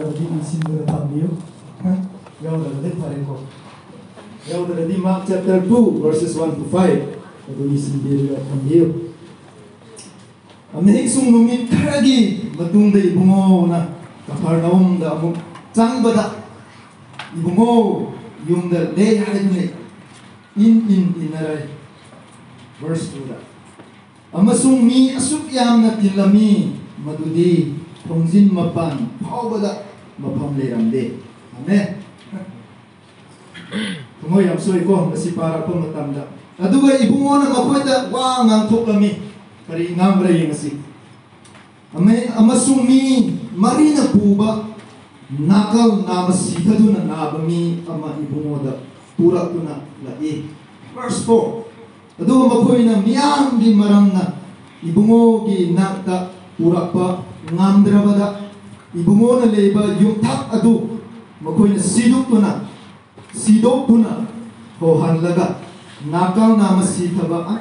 ꯌꯥꯎꯗ꯭ꯔꯕꯗꯤ ꯏꯁꯤꯡꯗꯨꯅ ꯊꯝꯕꯤꯌꯨ ꯌꯥꯎꯗ꯭ꯔꯕꯗꯤ ꯐꯔꯦꯀꯣ ꯌꯥꯎꯗ꯭ꯔꯗꯤ Mark chapter 2 verses 1 to 5 ꯑꯗꯨ ꯏꯁꯤꯡꯕꯤꯔꯒ ꯊꯝꯕꯤꯌꯨ ꯑꯃꯦꯛꯁꯨꯡ ꯅꯨꯃꯤꯠ ꯈꯔꯒꯤ ꯃꯇꯨꯡꯗ 이붕어나 가파르나움ꯗ ꯑꯃꯨꯛ ꯆꯪꯕꯗ 이붕어 ꯌꯨꯝꯗ ꯂꯩ ꯍꯥꯏꯗꯨꯅ 인ꯅꯔꯥꯏ verse 2다 ꯑꯃꯁꯨꯡ ꯃꯤ ꯑꯁꯨꯛ ꯌꯥꯝꯅ ꯇꯤꯜꯂꯝꯃꯤ ꯃꯗꯨꯗꯤ ꯊꯣꯡꯖꯤꯟ ꯃꯄꯥꯟ ꯐꯥꯎꯕꯗ ꯃꯐꯝ ꯂꯩꯔꯝꯗꯦ 아멘 ꯊꯃꯣꯏ ꯌꯥꯝ ꯁꯣꯏꯀꯣ ꯃꯁꯤ ꯄꯥꯔꯛꯄ ꯃꯇꯝꯗ ꯑꯗꯨꯒ 이붕어는 ꯃꯈꯣꯏꯗ ꯋꯥ ꯉꯥꯡꯊꯣꯛꯂꯝꯃꯤ ꯀꯔꯤ ꯉꯥꯡꯕ꯭ꯔꯥ ꯌꯦꯡꯉꯁꯤ ꯑꯃꯁꯨꯡ ꯃꯤ ꯃꯔꯤꯅ ꯄꯨꯕ ꯅꯥꯀꯜ ꯅꯥꯝꯃ ꯁꯤꯊꯗꯨꯅ ꯅꯥꯕ ꯃꯤ ꯑꯃ 이붕어ꯗ ꯄꯨꯔꯛꯇꯨꯅ ꯂꯥꯛꯏ verse 4 ꯑꯗꯨꯒ ꯃꯈꯣꯏꯅ ꯃꯤꯌꯥꯝꯒꯤ ꯃꯔꯝꯅ 이붕어ꯒꯤ ꯅꯥꯛꯇ ꯄꯨꯔꯛꯄ ꯉꯝꯗ꯭ꯔꯕꯗ 이붕어ꯅ ꯂꯩꯕ ꯌꯨꯝꯊꯛ ꯑꯗꯨ ꯃꯈꯣꯏꯅ ꯁꯤꯗꯣꯛꯇꯨꯅ ꯍꯣꯍꯜꯂꯒ ꯅꯥꯀꯜ ꯅꯥꯝꯃ ꯁꯤꯊꯕ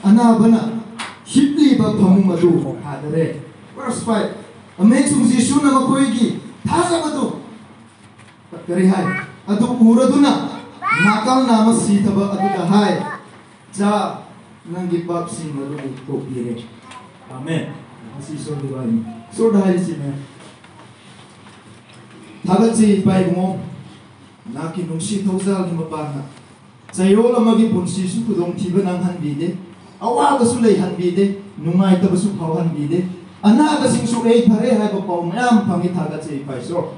ꯑꯅꯥꯕꯅ ꯍꯤꯞꯂꯤꯕ ꯐꯃꯨꯡ ꯑꯗꯨ ꯊꯥꯗꯔꯦ verse 5 ꯑꯃꯁꯨꯡ ꯖꯤꯁꯨꯅ ꯃꯈꯣꯏꯒꯤ ꯊꯥꯖꯕꯗꯨ ꯀꯔꯤ ꯍꯥꯏ ꯑꯗꯨ 우러두나 나갈 나무 시타바 아두다 하이 자 nangi papsi malu kopire amen asi sordiwani sordhai sime thagati paigumo naki nungsi thozal ni mapana chayol amagi punsi su kudong thiba nang hanbide awa basu lei hanbide nungai ta basu phau hanbide ana ga sing su ei phare hai ba pau mayam phangi thagati paisor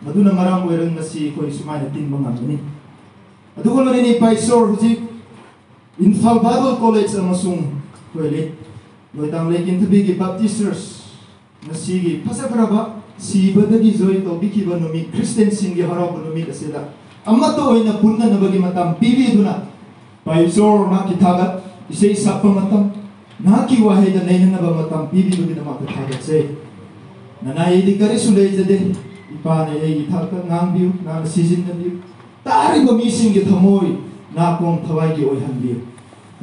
maduna maram oirang nasi koi sumai na tin bangam ni ꯑꯗꯨꯒ ꯂꯣꯏꯅꯅꯤ ꯄꯥꯏꯁꯣꯔ ꯍꯧꯖꯤꯛ Imphal Bible college ꯑꯃꯁꯨꯡ ꯑꯩꯈꯣꯏ ꯂꯣꯏꯇꯥꯡ ꯂꯩꯀꯤꯟꯊꯕꯤꯒꯤ ꯕꯥꯞꯇꯤꯁꯇꯔꯁ ꯉꯁꯤꯒꯤ ꯐꯖꯈ꯭ꯔꯕ ꯁꯤꯕꯗꯒꯤ ꯖꯣꯏ ꯇꯧꯕꯤꯈꯤꯕ ꯅꯨꯃꯤꯠ ꯈ꯭ꯔꯤꯁꯇꯦꯟꯁꯤꯡꯒꯤ ꯍꯔꯥꯎꯕ ꯅꯨꯃꯤꯠ ꯑꯁꯤꯗ ꯑꯃꯠꯇ ꯑꯣꯏꯅ ꯄꯨꯟꯅꯅꯕꯒꯤ ꯃꯇꯝ ꯄꯤꯕꯤꯗꯨꯅ ꯄꯥꯏꯁꯣꯔ ꯅꯍꯥꯛꯀꯤ ꯊꯥꯒꯠ ꯏꯁꯩ ꯁꯛꯄ ꯃꯇꯝ ꯅꯍꯥꯛꯀꯤ ꯋꯥꯍꯩꯗ ꯅꯩꯅꯅꯕ ꯃꯇꯝ ꯄꯤꯕꯤꯕꯒꯤꯗꯃꯛꯇ ꯊꯥꯒꯠꯆꯩ ꯅꯅꯥꯏꯗꯤ ꯀꯔꯤꯁꯨ ꯂꯩꯖꯗꯦ ꯏꯄꯥꯅ ꯑꯩꯒꯤ ꯊꯥꯛꯇ ꯉꯥꯡꯕꯤꯌꯨ ꯅꯍꯥꯛꯅ ꯁꯤꯖꯤꯟꯅꯕꯤꯌꯨ तारिब मीसिंगे थमोई नाकों थवाई की ओइहंबी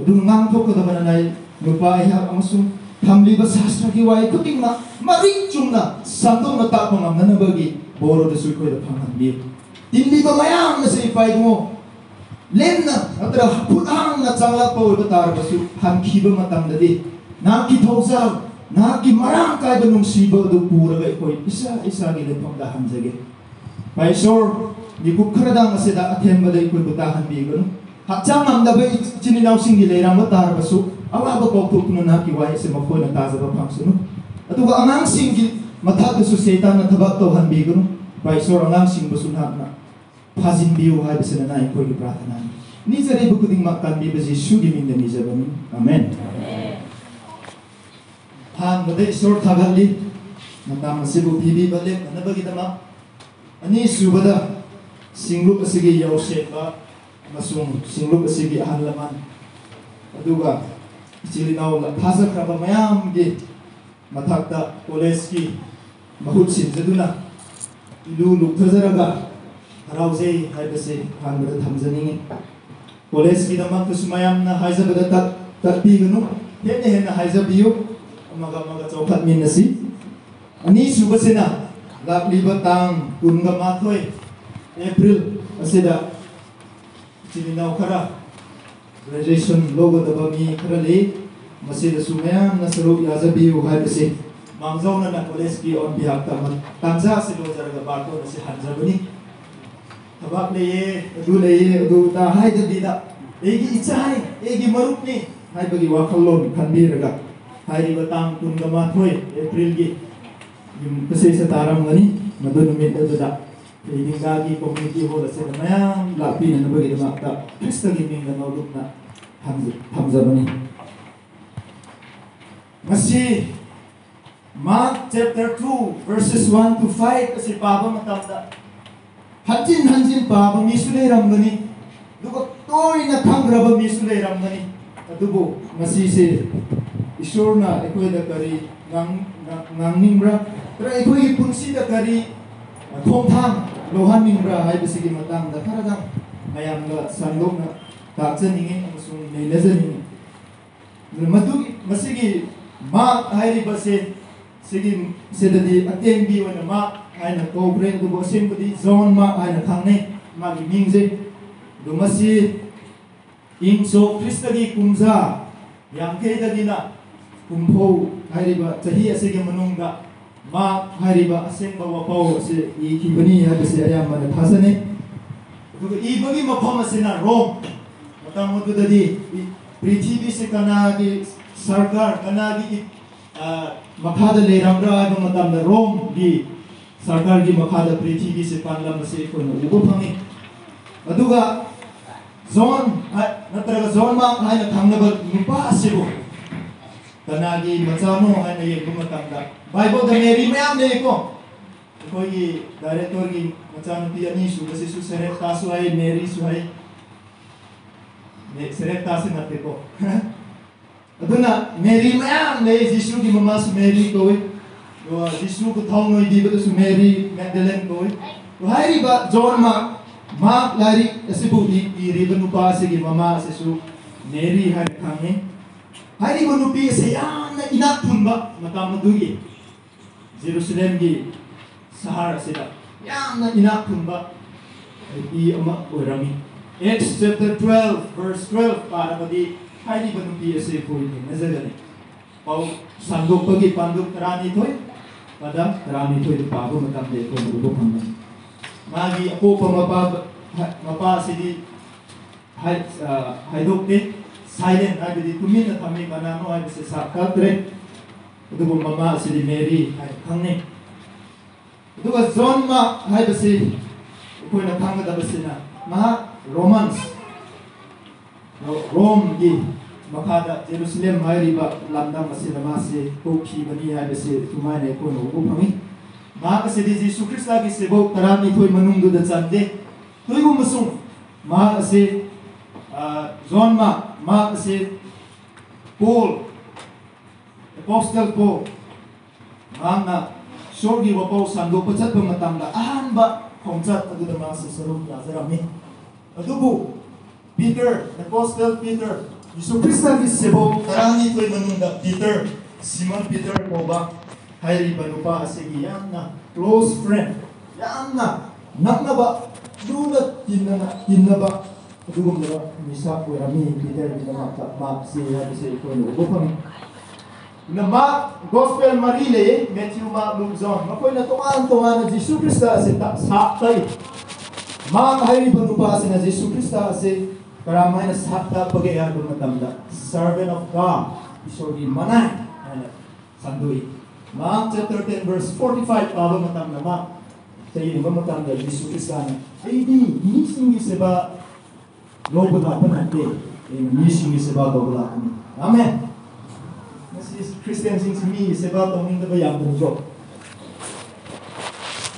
अदुम ngang-thokadaba nanai nupa ihak amasung thamliba sastra ki wai khudingna maring chungna samdongna tapang amnanabagi boro da suikoi da phanghanbi tinliba mayam na sei paigumo lemna atra phudang na changla pawl ba tar basu hamkhiba matamdadi naki thosal naki marang kai ba nungsiba du puraga ikoi isa gi lefamda hamjage paisor Niku keradang aseda athemba dai koi butahan bigun hakchang amdabai chininau singi leirang batar basu awaba koktukuna na kiwai se makoi na tazaba phangsunu atuga angang singi matha su setan na thabak to han bigun paisor angang sing basu na phajin biu hai bisena na koi ki prathana ni jare bukuding makkan bi baji su gi min ni jabani amen han badai sor thagalli matam sibu bibi bale anabagi dama ani subada Singluk asigi yauseba masung singluk asigi ahanlaman aduga chilinaw la thasa kraba mayam gi mathakta college ki mahut sinjaduna ilu lukthajaraga haraujei haibase hanbada thamjani college ki damak kusmayam na haijabada tatpi ganu henne haijabiyu amaga chawkhat minasi ani subasena lakliba tang kunga mathoi April asida chininau khara graduation logo daba mi khara le masida sumaya na saru yazabi haibase mangzauna na college ki on behalf ta tanja se lo jarga barko na se hanjabani tabak le adu ta haida dida egi ichai egi marup ni haibagi wakhallon khanbiraga hairi batang kungama thoi April gi yum kase sa taram gani madun mit adu Idingagi community hall sa mayam lapi na nabagi damakta Krista giming na nauluk na hamzabani Masi Mark chapter 2 verses 1 to 5 kasi paba matamda hanjin paba misulay ramgani dugo toy na thangraba misulay ramgani adubo masi se isor na ekoy da kari ngangningra tra ekoy punsi da kari thongthang lohan mingbra hai bisigi matang da kharadang mayam ga sandok na takchaningi amasung leilajani madu masigi ma hairi base Sige sedadi atembi wana ma aina kobren du bosim pudi zone ma aina khangne ma gi mingje dumasi ingso kristagi kumza yangke dagina kumpo hariba chahi asige manungda ma hariba asengba wapau se ikibani habase ayamana thasane duga ibagi mafam asena rom matamudu dadi prithvi se kanagi sarkar kanagi makada leramra ba matamda rom gi sarkar gi makada prithvi se panlam se ko no ubo phangi aduga zone natraga zone ma haina thangnaba nupa asibo kanagi machano haina yekbu matamda bible da mary mayam ne ko koi director gi machano pi ani su base su seret tasu ai mary su ai ne seret tasu natte ko aduna mary mayam le jisu gi mama su mary koi do jisu ko thong noi di ba su mary magdalene koi to hairi ba john ma lari asibu di ribanu pa se gi mama se su mary ha khange hairi banu pi se yam na inak thunba matam dugi jerusalem gi sahara sida yam na inak thunba i ama orami Acts chapter 12 verse 12 para badi hairi banu pi se ko ni nazagani pau sanduk pagi panduk rani thoi pada rani thoi pa bu matam de ko bu phanga magi apo mapa sidi haidok de silent habidi tumina thami kana no habise sakal tre udugo mama sidi mary khangne udugo john ma habise koina khanga dabasina ma romans rome gi makada jerusalem mairiba lamdam asina ma se ko khi bani habise tumaine ko no ugo phangi ma sidi jisu krista gi sebo tarani thoi manungdu da chande toigo musung ma se John ma se Paul Apostle Paul na sorgi wapaw sando pachat ba matamda ahanba khomchat aduda ma se sarum yazarami adubu Peter Apostle Peter Yesu Krista gi sebo tarani toy manungda Peter Simon Peter ko ba hairi banupa asigi yamna close friend yamna naknaba duna tinnaba dugum na misa ko rami Peter na ma si habise ko no bopang na ma gospel marile Matthew ma Luke John ma ko na tungan na Jesus Krista se sakay ma hairi banupa se na Jesus Krista se karamay na sakta pagaya do matamda servant of God isori manay sandui Mark chapter 10 verse 45 palo matamda ma tayo ba matamda Jesus Krista na di missing seba lobo da panate missing seba dobla amen. This is Christian things to me seba tonging da ba yang bujo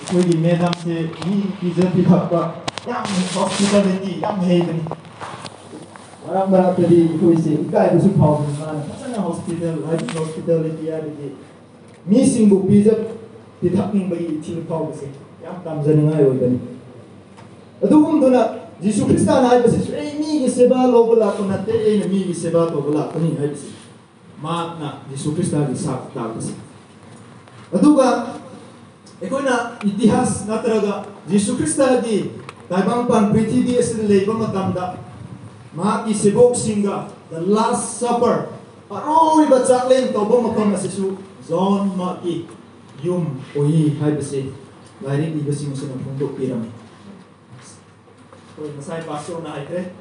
ko di medam se ni pizza pick-up ba yang hospitality yang heaven orang barat tadi ko isi kai bu su phau na sana hospitality ya di missing bu pizza pick-uping ba i thil phau se yang tam janai oi bani adugum dona Jesus Krista na ai base mi gi seba lobula ko na te mi gi seba to bula ko ni ai base ma na Jesus Krista gi sak ta base aduga ekoina itihas natraga Jesus Krista di taibang pan prithvi asin leiba matamda ma ki sebok singa the last supper aroi ba chaklen to bo makam asisu John ma ki yum oi ai base gari di base mo sa pundok pirami masai pastor na ite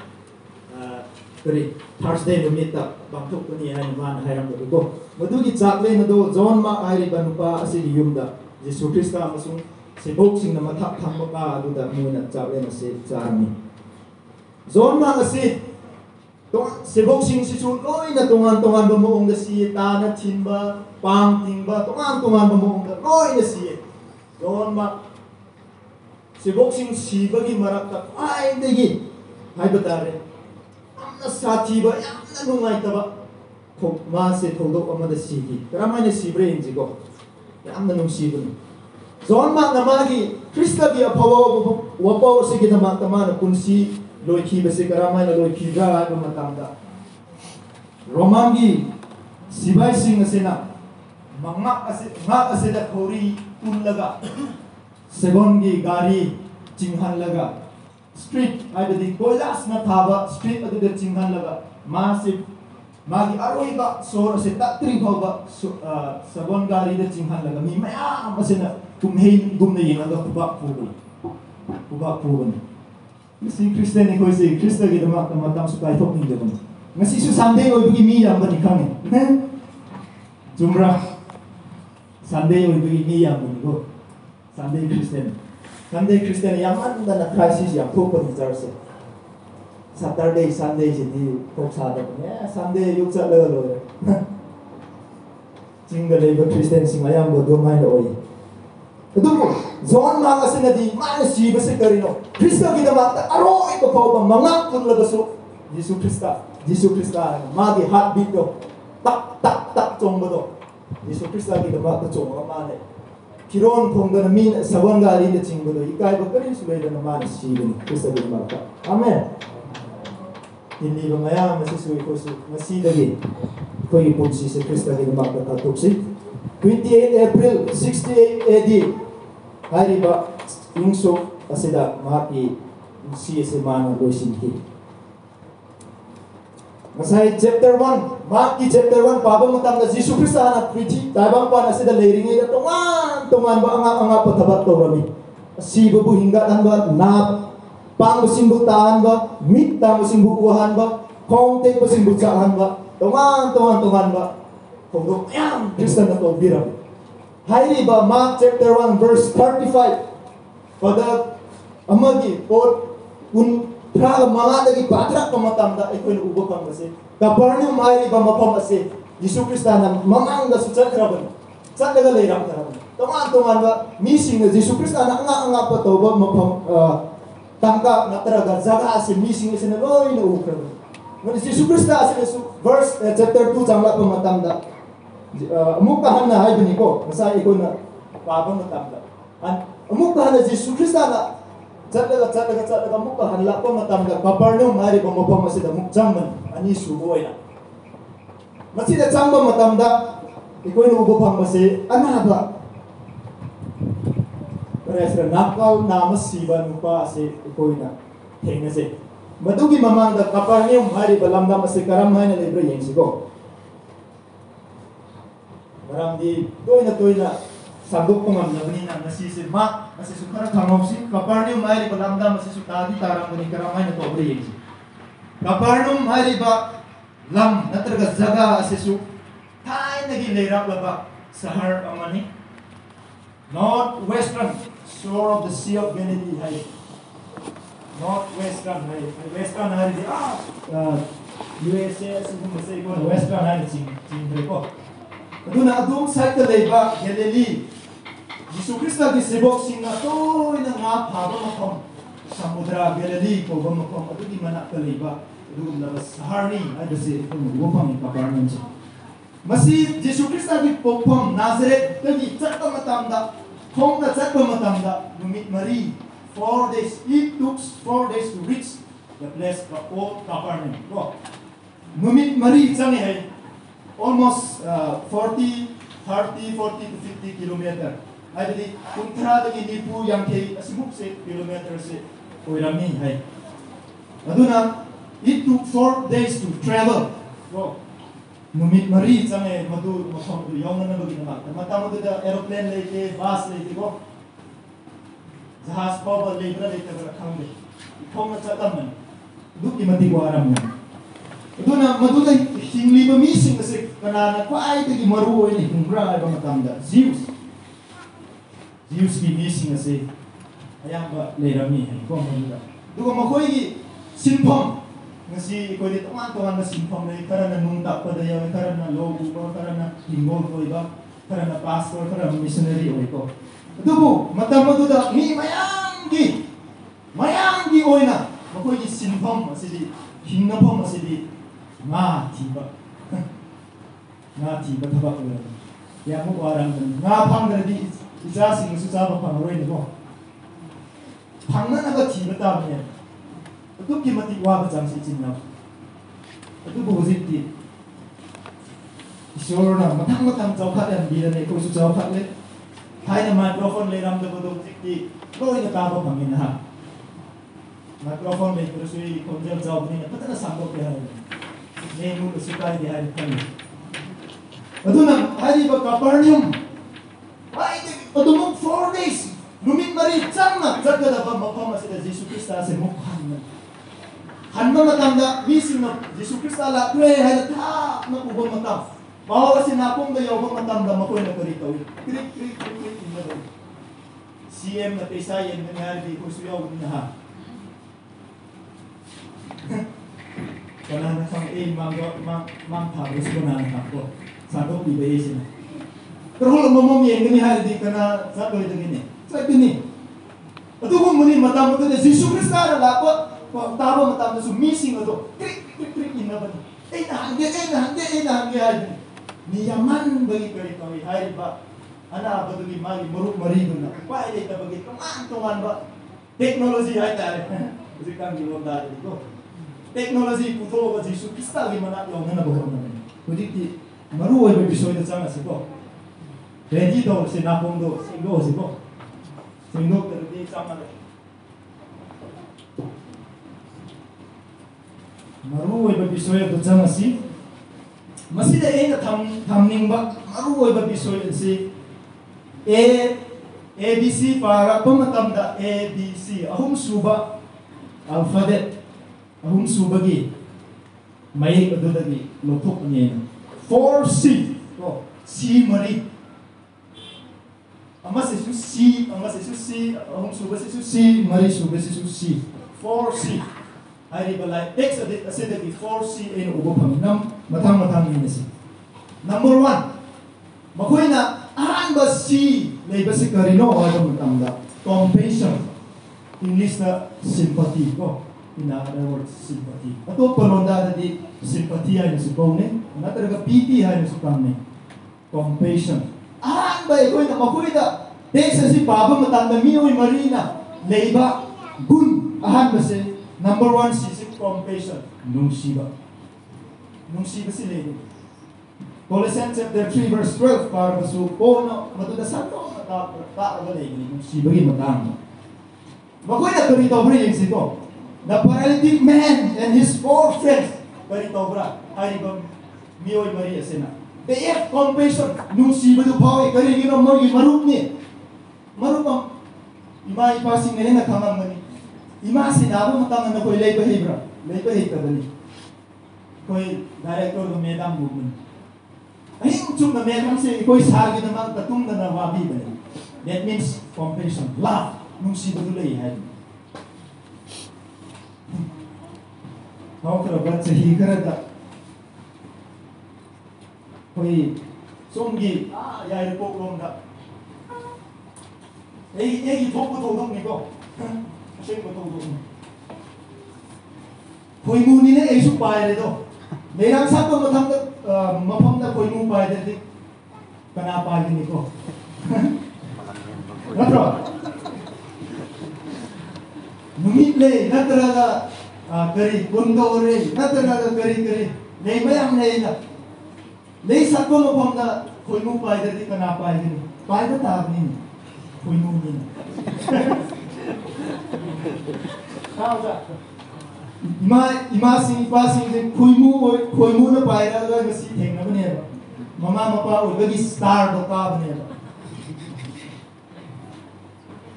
kari Thursday numita bangtok ko ni ay man hayram ko madugi chakle na do John ma ay banupa asi yumda Jesus Krista amasung sebok sing na mathak thangba ka aduda muna chakle na se charmi John ma asi to sebok sing si su loi na tungan ba moong da si ta na thinba pang tingba tungan ba moong da loi na si John ma sebok sing sibagi marakta ai degi hai batare amna sathi ba yamna nungai taba thok ma se thodok amada sigi karamane sibre injigo yamna nung sibun John ma namagi Krista gi aphawa wapaw se gi nama tamana kunsi loithi base karamane loithi ga ga matamda Romangi sibai sing asena ngak ase da khori pullaga segon gi gari chinghan laga street aibadi koilas na thaba street adu da chinghan laga massive magi aroiba sor ase tatri bhaba segon gari da chinghan laga mi mayam ase na kumhei gumna yenga kuba puban si Christian ni koisi Christa gi dama matam su kai thok ning de ngasi su Sunday oibagi mi yam ba ni khange jumra Sunday oibagi mi yam ni go Sunday Christian yam an da na crisis yam thok pa ni church Saturday Sunday ji di thok sa da ne Sunday yuk cha lo jinga le ba Christian sing ayam bo do mai lo oi adumo zon ma ka sinadi ma si ba se karino Krista gi da ma aro ito pa ba manga pun la so Jesus Krista ma gi heartbeat do tak chong ba do Jesus Krista gi da ma ta chong ma ne kiron phong da min sawan ga ri de ching ba do ikai ba kari su le da ma si ni Krista gi ma ta amen ini ba maya ma si su ko su ma si da gi ko i pun si se Krista gi da ma ta tuk si 28 April 68 AD hariba yungso asida mahaki CSA mana loisinki masai chapter 1 mahaki chapter 1 paba matam da Jesus Christ ana preach tabang pa asida leiringi da tongan ba anga pathabat to rami sibu hingga dan ba na pang simbu taan ba mit ta simbu uhan ba kong te simbu chaan ba tongan ba kong yang Kristen na to biram Hairi ba Mark chapter 1 verse 35 pada amagi or pra mga dagi patra pamatam da ikoy ubo kang kasi Capernaum hairi ba mapam ase Jesus Christ na mamang da suchat raban sat daga leiram karaban tuman ba missing na Jesus Christ na nga pa to ba mapam tangka natraga zaga ase missing ase na loy na ukra when Jesus Christ na ase verse chapter 2 jangla pamatam da amukkahan na hay biniko masay ko na pabang matamda amukkahan na Jesus Christ na chataga amukkahan la pa matamda Capernaum hari ba mapam masida mukjangman ani suboy na masida changba matamda ikoy no ubopang masi ana ba resra nakal namasiba nupa ase ikoy na thengna se madugi mamangda Capernaum hari ba lamda masi karam hay na libro yengsigo Marang di toy na sabuk pangam na bani na nasisi ma nasisu kara thangom si Capernaum hari ba lamda masisu tadi tarang bani karamay na to bri yengsi Capernaum hari ba lam natraga jaga asisu thai nagi leirap laba sahar amani northwestern shore of the Sea of Galilee hari northwestern hari western hari di USA sibu masay ko western hari ching ko aduna adum side ta leiba Galilee Jesus Christ gi sibok singa toy na nga phaba makom samudra Galilee ko ba makom adudi manak ta leiba adum na harni ay basi ko gopang Capernaum si masi Jesus Christ gi popom Nazareth gi chatta matamda thong na chatta matamda numit mari 4 days it took 4 days to reach the place called Capernaum ko numit mari changi hai almost 40 to 50 kilometer. I believe kuntra the nipu yang ke asimuk se kilometer se oirami hai. Aduna it took 4 days to travel. Go. Numit mari change madu mafam du yong na bagi na mata madu da aeroplane leke bus leke go. Jahaz pa lebra leke ba khangde. Thong na chatam du ki mati ko aram na. Aduna madulay hingli ba missing kasi kanana kwai tagi maru ni kumbra ba matamda Zeus ki missing kasi ayang ba lerami ko madula dugo makoy gi sinpom ngasi ko dito tuwan na sinpom na karana nung takpa dayaw karana logo ba karana hingol ko iba karana pastor karana missionary o ko dugo matamado da mi mayanggi oy na makoy gi sinpom asidi hingnapom asidi nga tiba tabak ulan ya mo warang nga pang di isa sing susaba pang roy mo pang na naga tiba ta niya ito kimati wa ba jang si chinna ito bo ziti Isorna matang chawkhat yan bila nei ko su chawkhat le thaina microphone le ram da bodo tikti loi na ta ba phangin ha microphone le ko su konjel job ni patana sambo pe ha nei mu su kai de ha phang aduna hari ba Capernaum ai de adumuk 4 days numit mari changna jagada ba mafam asida Jesus Christ ase mukhan hanma matanda mising Jesus Christ la pray ha tha na ubo matam bahwa si napong da yaw matam da makoy na karito krik na CM na pesa yan nangyari di ko suyaw na ha kana na sang mang thabos ko na ko sa to ibay sina pero holo momom yan nangyari di kana sa to ito gini sa gini ato kung muni matam mo to na Jesus Christ na lapo tabo matam na sumising ato krik na ba na niyaman bagi karito ay ba ana ba tugi magi muruk marigo na pa ile ta bagi tungan ba teknologi ay tare kasi kang gilom dati dito teknologi puto ba Jesus Christ gi mana yo na ba na kudi ti maru ay bisoy na sama siko ready do se na pong do siko pero di sama na maru ay bisoy do sama si masida ena thamningba maruoiba bisoy si ABC para pamatamda ABC ahum suba alphabet ahum subagi may adudagi lotok niya 4C to C mari ama si C ahum suba si C mari suba si C 4C hari balai text adit asida di 4C in ubo paminam matang ni nasi number 1 makoy na ba C labor si karino o ano matamda compassion English na sympathy ko in other words sympathy ato palonda di sympathy ay si pone na talaga pity ay si pone compassion ba ikoy na makoy na text si baba matanda miyoy marina labor gun ba si number 1 si compassion nungsiba sila yun. Colossians chapter 3 verse 12 para masuko na matudasan ko matakagalay nungsiba yung matang makoy na karito bra yung sito the paralytic man and his 4 friends karito bra ay ba miyoy Maria sina they have compassion nungsiba do paway kari yun ang mga marup ang ima ipasing nila na kamang mani ima sinabo matangan na ko ilay bahib ka bali कोई director को madam बुकन अहीं चुप ना madam से कोई सागी ना मत तुम ना वाबी बने that means compassion love नुसी बदुले है हाउ कर बच्चे ही करे दा कोई सोमगी यार पोकलों दा ए थोक को थोक निको शेक को थोक कोई मुनी ने ऐसु पाए ले दो मेरा साथ तो मफम ना कोई मुंह पाए थे कना पाए नहीं को नत्रो नुमित ले नत्रा का करी कुंडो रे नत्रा का करी नहीं मैं हम नहीं ना नहीं साथ तो मफम ना कोई मुंह पाए थे कना पाए नहीं पाए तो ताप नहीं कोई मुंह नहीं हाँ जा ima sing khoi mu na paira ga ngasi thengna bane ba mama mapa oibagi star do ka bane ba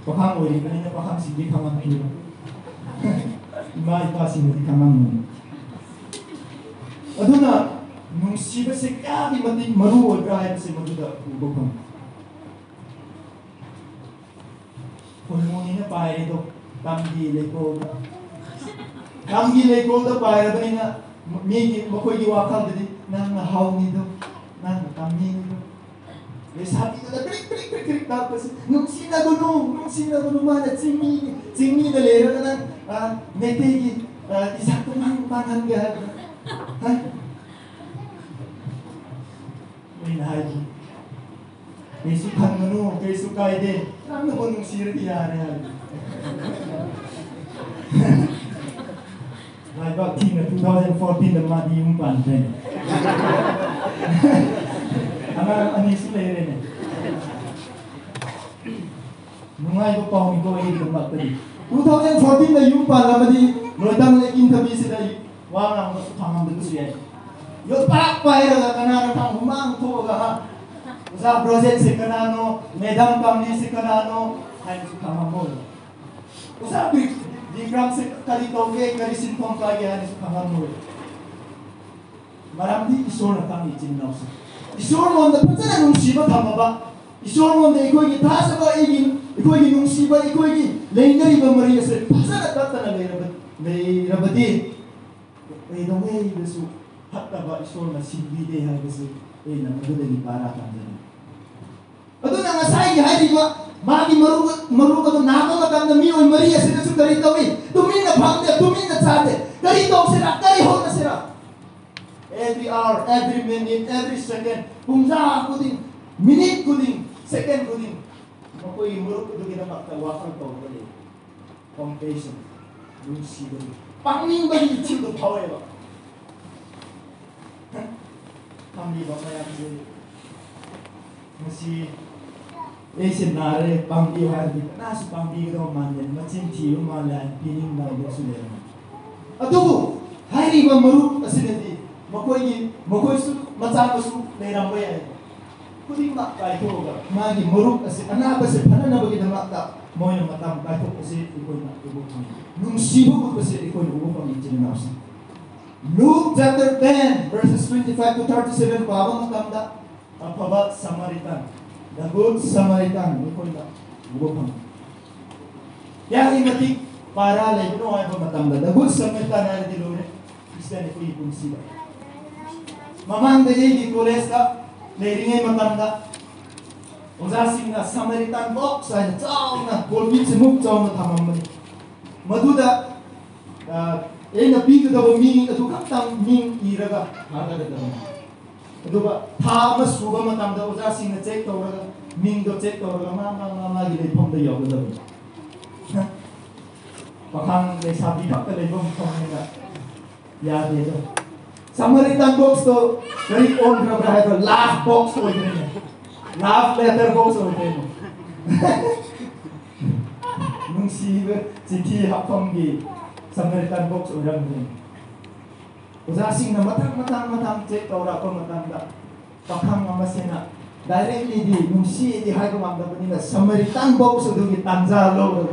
pakhang oi bane na pakhang sigi khamang ki ima ipa sing di khamang mu aduna nungsiba se kya bi mati maru oi ga hai se madu da ubokam khoi mu ni na paire do tamgi le ko Kamgi le ko da paira bani na mi makoy gi wakal didi nang na haw ni do nang kamgi ni do le sabi da krik tapos nung sina gono mana cingmi da lera na metegi isakto mang pangan ga ha min haji Yesu kan manu Yesu kaide nang na nung sira di are I got team in 2014 the Madi Umpan. Anang anis lere ne. Nungai ko pau ko ay dumat tadi. 2014 na yung palamadi loitang lekin tabi sila wala mo sa tangam dito siya. Yo parak paira ka kanano tang humang to ga sa project si kanano medang kamni si kanano ay sa tangam mo. Usa di gram si kalito ke karisin tong kaya ni sa tangam mo. Marami isor na tang itinnaw sa. Isor mo na pata nung siba tama ba? Isor mo na ikoy gitasa ba igin ikoy nung siba ikoy gi leindari ba Maria sa pasa na tata na may rabadi. Ay dong ay besu hatta ba isor na sibide ha besu ay na magudali para kan dali. Ado na ngasay ha di ba magi maruga to nako matam na mi oy Maria sa besu karitaw tumin na pangde tumin na tsate karitaw sila karihon na sila. Every hour, every minute, every second, kung saan ko din, minute ko din, second ko din, makoy muruk ko din na magtawakal ko ulit. Compassion, lucy ko din. Pangning ba yung itil ko paway ba? Pangning ba kaya kasi senare pangning hardi nasa pangning ko man yan, matsinti yung malan, pining na yung sulera. Ato, hari ba maruk kasi hindi, makoy su macam su leram ba yan. Kuding mak kay ko ga magi muruk kasi ana ba se pana na bagi na makta mo yung matam kay ko kasi ikoy na tubo ko. Nung sibo ko kasi ikoy ubo pang itinawsa. Luke chapter 10 verses 25 to 37 pabang matamda apaba Samaritan. The good Samaritan ikoy na ubo pang. Ya imati para lay no ay ba matamda. The good Samaritan ay dilore. Kristiyan ikoy ipon sila. Mamang dayay di kules ka, leiringay matanda. Uzasing na Samaritan box ay tsao na kolbit simuk tsao na tamam mo. Maduda, na bigo daw ming adu kaptang ming iraga hagada daw. Adu ba tama suga matamda uzasing na check tawraga ming do check tawraga mama gilay pom da yaw daw. Pakang may sabi pa kalay bom pom na ya dedo. Samaritan box to very old grabra to laugh box to ito laugh letter box to ito nung si hapong gi Samaritan box orang din uzasing na matang check ora ko matanda pakang mamasena directly di nung si di hay ko mamda nila Samaritan box to gi tanzalo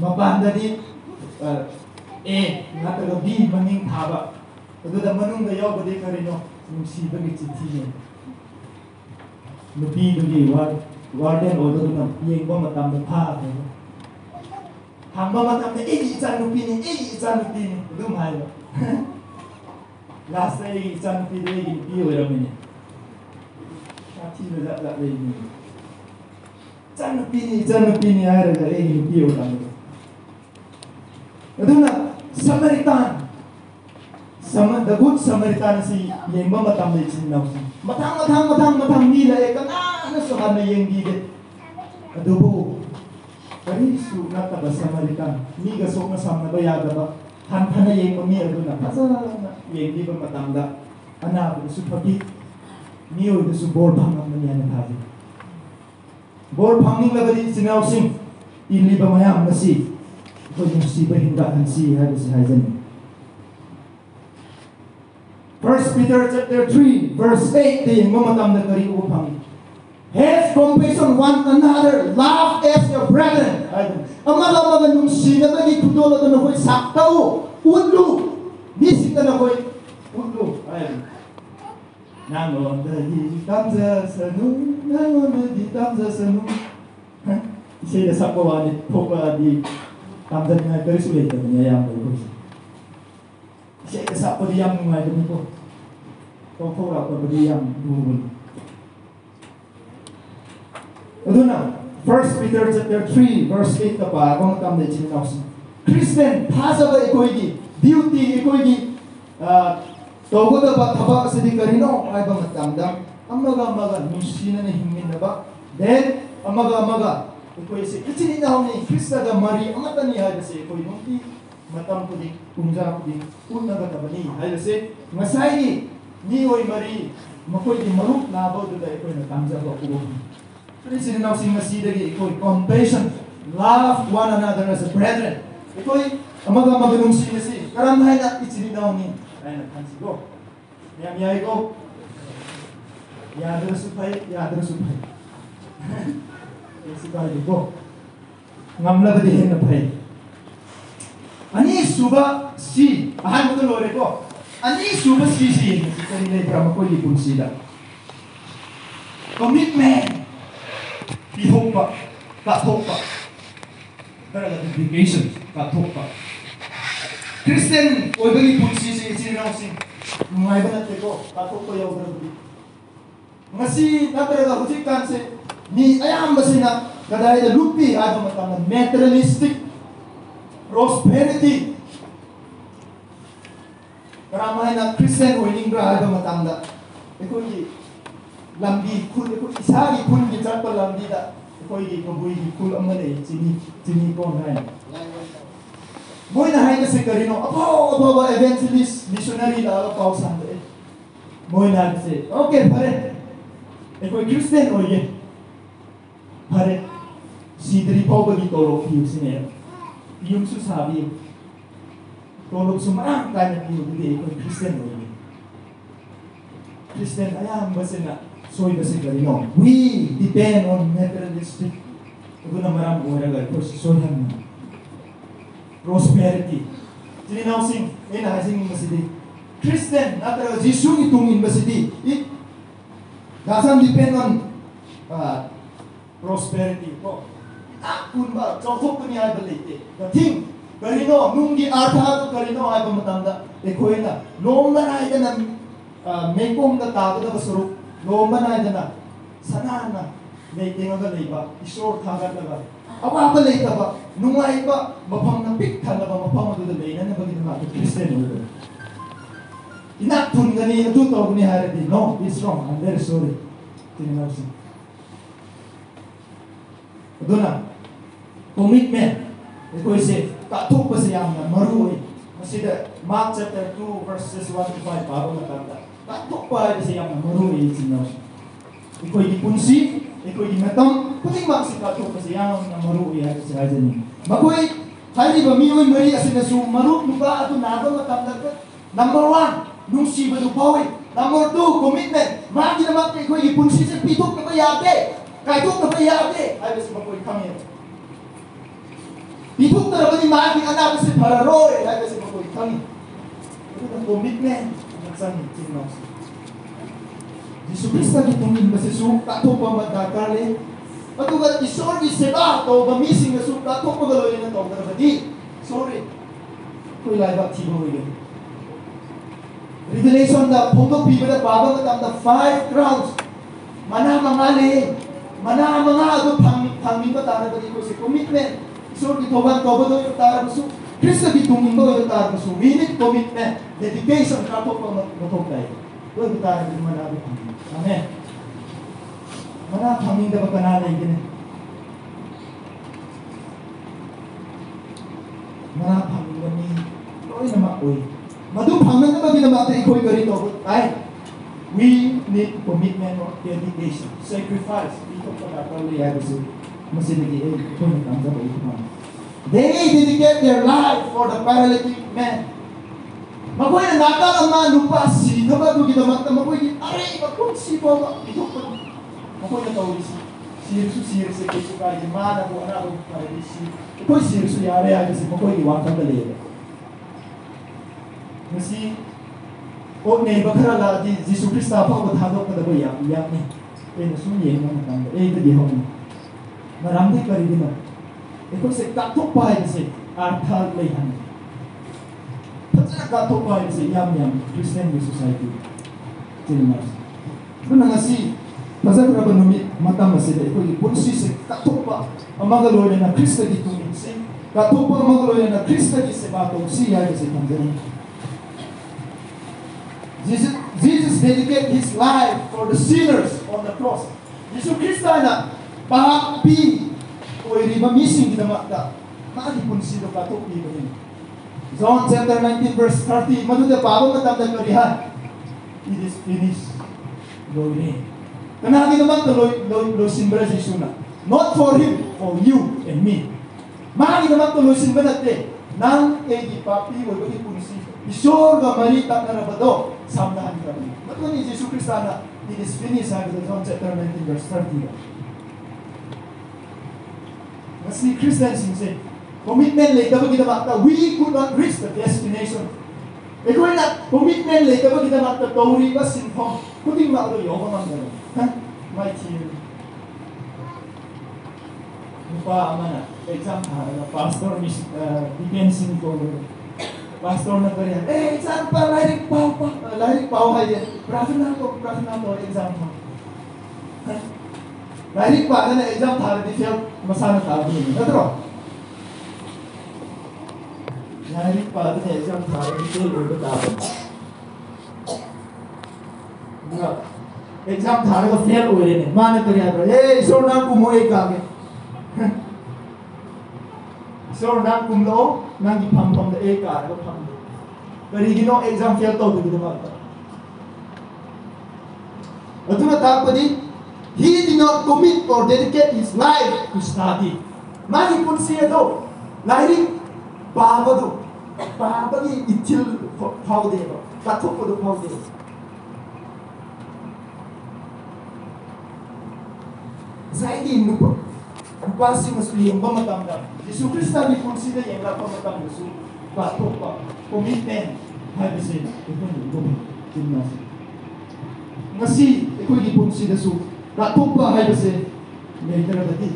mabanda di natalo bi maning thaba aduda manung da yaw badi karino nung sibagi chithi nupi dugi warden odo na yengba matam da pha hamba matam da icha nupi ni dum hayo last day icha nupi de pi ora mini sathi da da de ni icha nupi ni ara da pi ora mini aduna Samaritan the good Samaritan si yengba matam de chinnaw matang nila kana sa kana yenggigit adubo kani su nata ba Samaritan ni ga sok na samna ba yaga ba han na yengba mi aduna pasa yenggi ba matamda ana bu su pati niyo de su bor phang man yan thaji bor phangning labadi chinnaw sing inli ba mayam nasi ko yung si ba hinda han si ha si hajan 1 Peter chapter 3 verse 8 di mamatam na kari upang have compassion one another love as your brethren amala nung sina na itutulo na koy saktaw udlo nisik na koy udlo ay nangon dali tamza sanu isay na sakwa ni poka di tamza nga kari sulit na niyayang ko siya kasap ko diyang mga dumi ko. Kung ako ko diyang buhul. Ito na, 1 Peter chapter 3 verse 8 na pa, kung nakamda chininaw. Christian, pasa ba iko'y duty, iko'y togo na ba, taba kasi di ka rin ako, ay ba matamdam? Ang maga-maga, nung sina na hingin na ba? Then, ang maga-maga, iko'y si, itininaw ni Krista da Maria, ang matanihay kasi iko'y nung matam ko din, kumja ko din, una ka tabani. Ay kasi, masay Nioi mari makoi di maruk nabo du dai koi na kamja ba ko. Pero sininaw sing masidagi ikoi compassion, love one another as a brethren. Ikoi amaga maganung sinasi karam hai na isininaw ni ay na kansigo. Yam yai ko. Yadra supay. Yes ba ko. Ngamla ba dihin na pay. Ani suba si ahan mo to lore ko. Ani suba si kanina drama ko lipon sila. Commitment. Ihok pa. Katok pa. Talaga dedication. Katok pa. Christian, o ba lipon sininaw sing. Mga iba natin ko. Katok pa yaw drama. Ngasi nataraga hujik kanse ni ayam basina kadai da lupi ada matang materialistic prosperity. Karamay na Christian winning gra ada matang da. Eko ni lambi kul eko isari kul ni chapal lambi da. Eko ni kabui kul amane chini ko na. Boy na hay na se karino apo evangelist missionary la pa usan de. Boy na se okay pare. Eko Christian oye. Pare si dari pau bagi tolok hiu sini. Yung susabi. Tolok sumarang kanya hiu di eko Christian oye. Christian ayam basina soy basi karino. We depend on materialistic. Ito na marang oraga eko soy ham. Prosperity. Jadi nausing ena hasing masidi. Christian natara Jisu itungin masidi. Doesn't depend on prosperity. Akun ba chokok ni ay balite. The thing karino nungi artha karino ay bamatanda. Ekoi na lomba na ida na mekong da tago da basuru lomba na ida na sana na leiting ga leiba isor thagat laga. Awa ba leita ba nungai ba mapang na pik thana ba mapang du da leina na bagin ma Christian no. Inak pun gani atu to ni haradi no it's wrong. I'm very sorry. Tinawsin. Aduna commitment. Eko ise katok pa siya na marui. Masida Mark chapter 2 verses 1 to 5 bago matanda. Katok pa siya na marui tinawsin. Eko ipunsi, eko imatam, puting maksi katok pa siya na marui ay sa jani. Makoy hali ba miyoy mari asina su maruk lupa atu nado matanda. Number 1, nung siba du pawi. Number 2, commitment. Maki na maki eko ipunsi sa pitok na bayate. Kaitok na bayate. Ay basi makoy kami. Pitok na ba ni maki anak basi pararoy. Ay basi makoy kami. Ito na commitment. Nagsan tinos. Yesu Kristo gitungin basi su katok pa madakale. Ato ba isor di seba to ba missing na su katok pa galoy na to na di. Sorry. Koy lai ba tibo yun. Revelation da photo pibada baba ka tam 5 crowns mana mangale mana manga adu phangmi ba tara bagi ko se commitment isor ki thoban toba do tara basu Kristo ki tungin do tara basu we need commitment dedication ka to pa matok dai do tara di mana adu amen mana phangmi da ba kana lai gine mana phangmi ni oi na ma oi Madu pangman na ginamata iko'y ganito. Ay, we need commitment or dedication, sacrifice. Ito pa nakakali ay kasi masinagi ito nagkamsa ba ito man. They dedicate their life for the paralytic man. Makoy na nakang mga lupa sino ba ito ginamata makoy aray magkunsi po ba ito pa makoy na tawis sirsu kesu kaya mana po na ko paralisi iko'y sirsu yari ay kasi makoy iwakang dali. Kasi o ne bakara la di Yesu Kristo pa ko thadok ka daw yak ni e sumye mo na e di ho maramdi kari di na e ko se katok pa ay se arthal lay han patsa katok pa ay se yam Christian society tinimas kuna ngasi pasal ko ba numit mata masida ko ipunsi se katok pa amagaloy na Kristo di tumin se katok pa amagaloy na Kristo di se batong siya se tanzania Jesus dedicated his life for the sinners on the cross. Yesu Kristo na pahapi o iriba missing kita makta. Mali pun sino katok ni John chapter 19 verse 30 maduda bago matanda karihan. it is finished. Loire. Kanagi naman to simbra Jesus na. Not for him, for you and me. Magi naman to simbra natin. Nang edi papi o bagi punisi. Isor ga marita na rabado. Samdahan kami. Ba't ni Jesus Kristo na it is finished sabi sa John chapter 19 verse 30. Mas ni Christian sinse. Commitment like dapat kita makta. We could not reach the destination. Ikaw na commitment like dapat kita makta. Tauri ba sinfong. Kuting makto yung mga gano'n. Ha? My team. Lupa ama na. Exam na pastor defensing ko. Pastor na pa rin. Exam pa. Lairik pao hay yan. Praso na to. Exam pa. Lairik pa na exam thara di fail. Masana thara di. Natro? Lairik pa na exam thara di fail. Ulo tapon. Exam thara ko fail ho रहे हैं माने तो याद रहे ईश्वर नाम को मोए कागे ईश्वर नाम कुमलो नाम की फम द एक कार को फम करीगिनो exam fail तो दुगुद मारता अतुना तापदी he did not commit or dedicate his life to study मानी पुनसिया दो लाइरी बाबदी इचिल फाउ देबो काथोक को फाउ देबो Zaidi nupa si masuli yang matamda. Yesus Kristus ni consider yang lapa matam Yesus. Patopa commitment hai bese itu ni timnas. Masih ikut di consider su. Patopa hai bese later berarti.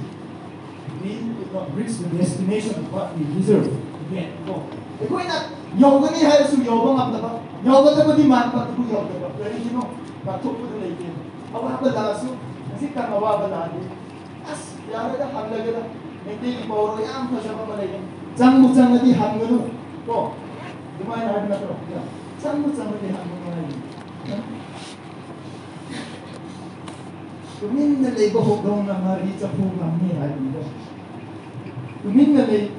We did not reach the destination of what we deserve. Again, go. Ikut nak yoga ni hai su yoga ngap dapat. Yoga dapat di mana patu yoga dapat. Jadi you know patopa tu lagi. Awak apa dah su? Kasi kamawa lagi. As yara da hamlaga da hindi ki pawro yam phasaba malay jang di hamganu ko dumay na hadna to jang di hamganu malay tumin na lay ko daw na mari sa pugam ni hadi do tumin na lay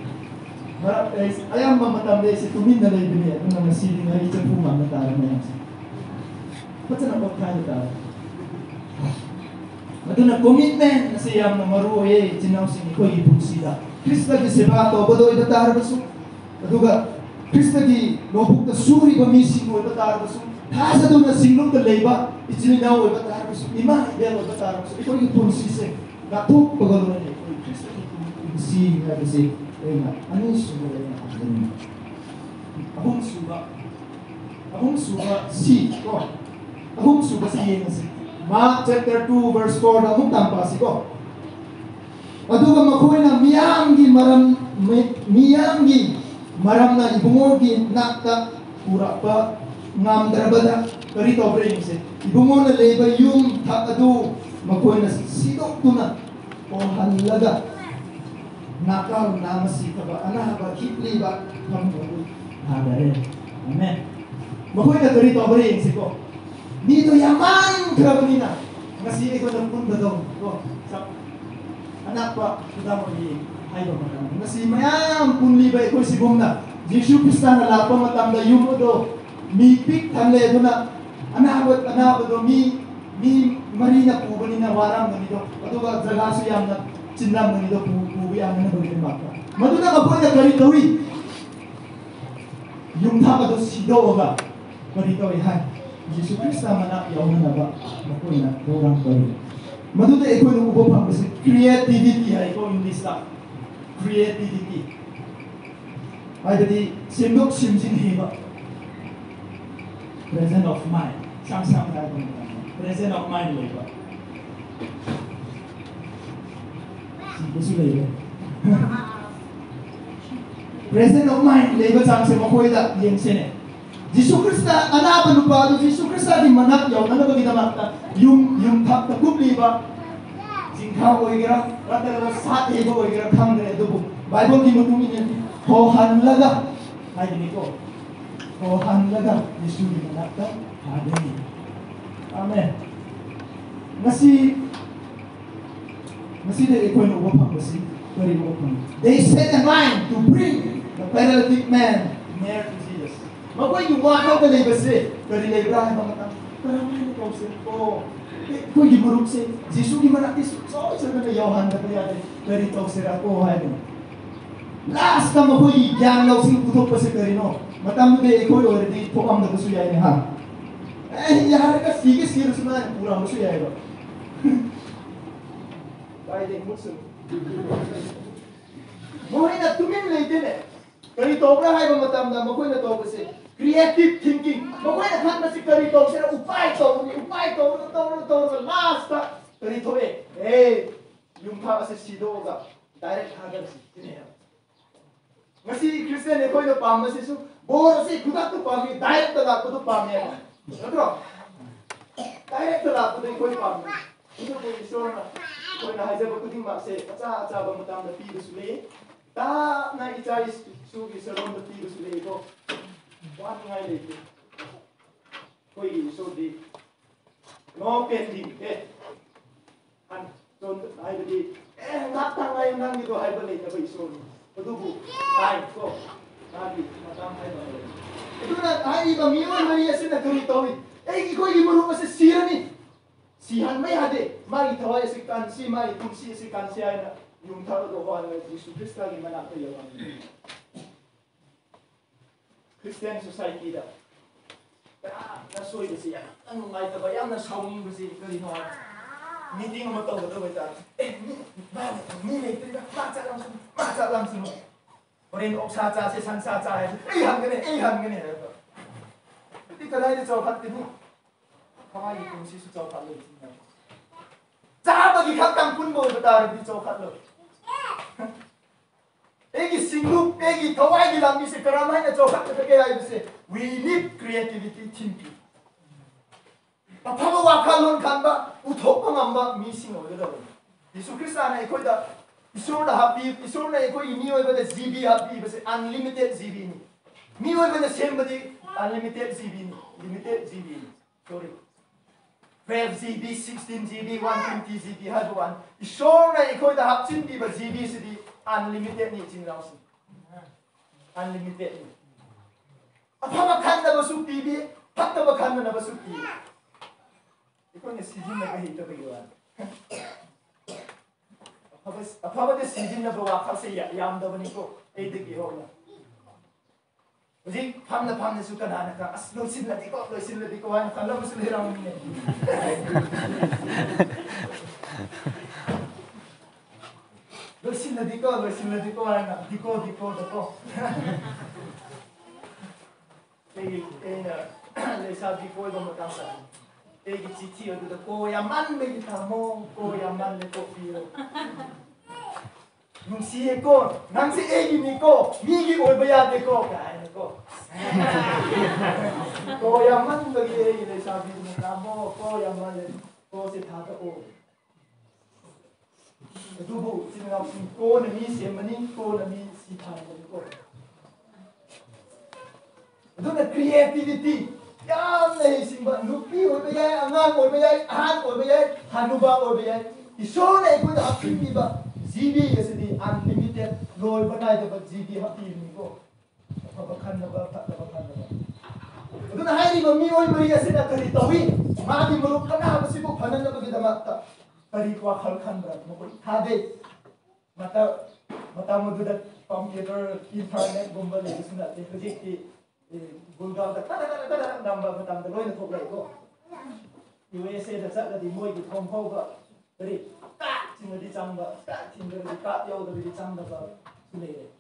ayam mamatam de si tumin na lay bini at na siling mari sa pugam na tara na yan patsa na pagkain tara Aduna commitment na siyam na maruoy jinaw sing ko ibunsida. Krista ki seba to bodo ibatar basu. Aduga Krista ki lobuk ta suri ba missing mo ibatar basu. Hasa do na singlong ka leba ijinaw ibatar basu. Ima idel ibatar basu. Iko ibunsise. Gatuk pagalo na iko Krista ki si na bisi. Ayun. Ano sumo na ako. Ahong suba si ko. Ahong suba si yeng si. Mark chapter 2 verse 4 na mong tampasi ko. Aduga makoy na miyanggi maram na ibungogi nakta pura pa ngam darabada karito bring se. Ibungo na leba yung takadu makoy na sidok tuna o halaga nakal namasika ba ana ba kitli ba kamu hadare. Amen. Makoy na karito bring se ko. Dito yaman krabalina. Ngasili ko ng punta daw. Anak pa, kita mo ni ay ba man. Ngasi mayam punli ba ko si bumna. Yesu Kristo na lapa matamda yumo do. Mi pik tanle do na. Anak do mi marina po ba ni na waram ganito. Ato ba zagaso yam na cindam ganito po yam na bagay maka. Maduna ka po na karitawi. Yung tama do sido ba. Karitawi hay. Yesus Kristus mana yaw na ba makoy na dorang bari. Maduda iko yung ubo pa kasi creativity ay iko yung lista. Creativity. Ay dati simdok simsin hiba. Present of mind. Sang-sang tayo kung present of mind mo iba. Simpo sulay ba? Present of mind. Leba sang-sang makoy da yung sine. Yesus Kristus anak penumpang Yesus Kristus di mana yaw na bagi damakta yung tak takubli ba singkaw ko igira rata sa ego igira kamre do Bible kinutungin yan hohan laga ay niko hohan laga Yesus di manakta hadeni amen masih dari ko no upang masih dari upang they set a line to bring the paralytic man near to Jesus. Makoy yung wakaw ka labas eh. Kari na Ibrahim ang matang. Karamay na kausin ko. Kung giburuk si Jisu gimana isu so na Yohan na kaya dari tausir ako hay no. Last time ako yang law sing putok pa si Karino. Matam de iko already pokam na kusu yai ha. Yaar ka sige serius na pura musu yai ba. Ay de musu. Mo ina tumin leite ne. Kari tobra hay ba matam na mo na to kasi creative thinking. Makoy na kan na si Karito sila upay to last ta Karito yung pa sa sido ga direct hagan si kiniya. Ngasi Christian e koy na pam si su bor si kuda to pam direct ta ko to pam ya. Natro. Direct ta ko to koy pam. Ito ko iso na koy na haja ba kuding ma se acha ba matam na pi su le ta na ichai su gi salon da pi su le ko. One ngai le koi so di no pending an don ai di ngap tang ai nang itu ai balik ke iso ni adubu ai ko tadi matam ai balik itu na ai ba miwan mari asin na kuri towi koi di manu mas sira ni sihan mai hade mari thawai si kan si mari tumsi si kan si ai na yung tharo do ho na Yesus Kristus lagi mana to yawan Christian society da na soy besi ya ang ngai ta bayam na shawing besi kari no meeting mo to do beta ba ni ne tri ma cha langsung orin ok sa cha se san sa cha han gane ti kalai de chawkat ti ni kawai kun si su chawkat lo cha ba gi khap tang kun bo beta ri chawkat lo Egi singgup, egi thawai di lambi se karamai na chokak na kaya se. We need creativity thinking. Apaba wakalon kanba, uthok pa ngamba missing o gada ba. Yesu Krista na ikoi da isur na happy, isur na ikoi nioi ba da GB happy ba se unlimited GB ni. Nioi ba da same ba di unlimited GB ni, limited GB ni. Sorry. 12 GB, 16 GB, 120 GB ha buan. Isur na ikoi da hapchin di ba GB se di unlimited ni jingrao si unlimited ni apa makan na basu pibi hatta makan na basu pibi iko ni season na kahito bayan apa ba de season na bawa kasi yam da bani ko de gi ho na uji pam na suka na ka aslo sin la di ko an kala musul hirang ni Losin na diko na diko dako. Le sabi ko ba matasa. Chiti o do ko yaman me tamo ko yaman le ko piro. Nung siye ko, nang si ni ko, migi o baya de ko kain ko. Ko yaman ba le sabi mo tamo ko yaman le ko si tata o. Adubo sinang ko na mi semani ko na mi si thai ko. Ado na creativity. Yam na simba nupi o baya angang o baya han o baya hanuba o baya. Iso na ko da apin di ba. GB kasi di unlimited loy banay da ba GB happy ni ko. Pabakan na ba pabakan na ba. Ado na hay ba mi oy Maria sina kari tawi. Magi muluk kana ba sibo phanan na ba gidamata. Kari ko khalkhan bra mo ko hade mata mo da computer internet gumba le sina te project ki gulgal da tada namba matam da loy na thok lai ko USA da sa da di moy ki thong pho ba kari ta sing di chamba ta sing di ka yo da di chamba ba sune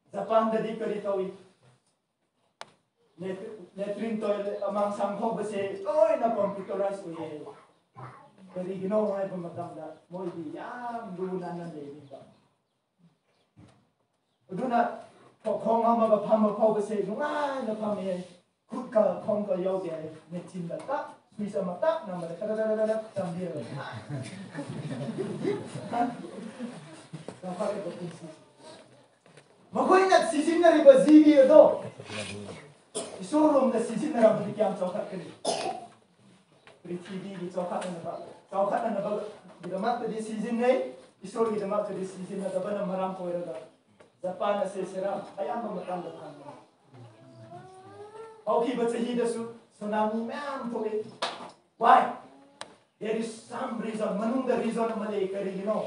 Japan da di kari tawi Letrin toilet amang sangkong base, oy na computerized uye. Kari ginawa ay pamatamda, mo di yam lunan ng lady ba. Doon na kung ang mga pamapaw base, nungay na pamay, kut ka kong ka yogi ay netin data, suisa mata, na malakadadadadad, sambil. Kapag ito kung sisi. Makoy nagsisim na rin ba zibi ito? Isurum na sisin na rabu di kiyam chaukat kani. Prithvi di chaukat na ba? Chaukat na ba? Gidamat di sisin na isur gidamat di sisin na ba na maram ko ira da. Japan na se sera ayam ba matang da kan. ꯍꯧꯈꯤꯕ ꯆꯍꯤꯗꯁꯨ tsunami ꯃꯌꯥꯝ ꯊꯣꯛꯏ why there is some reason manungda reason ama lei karigino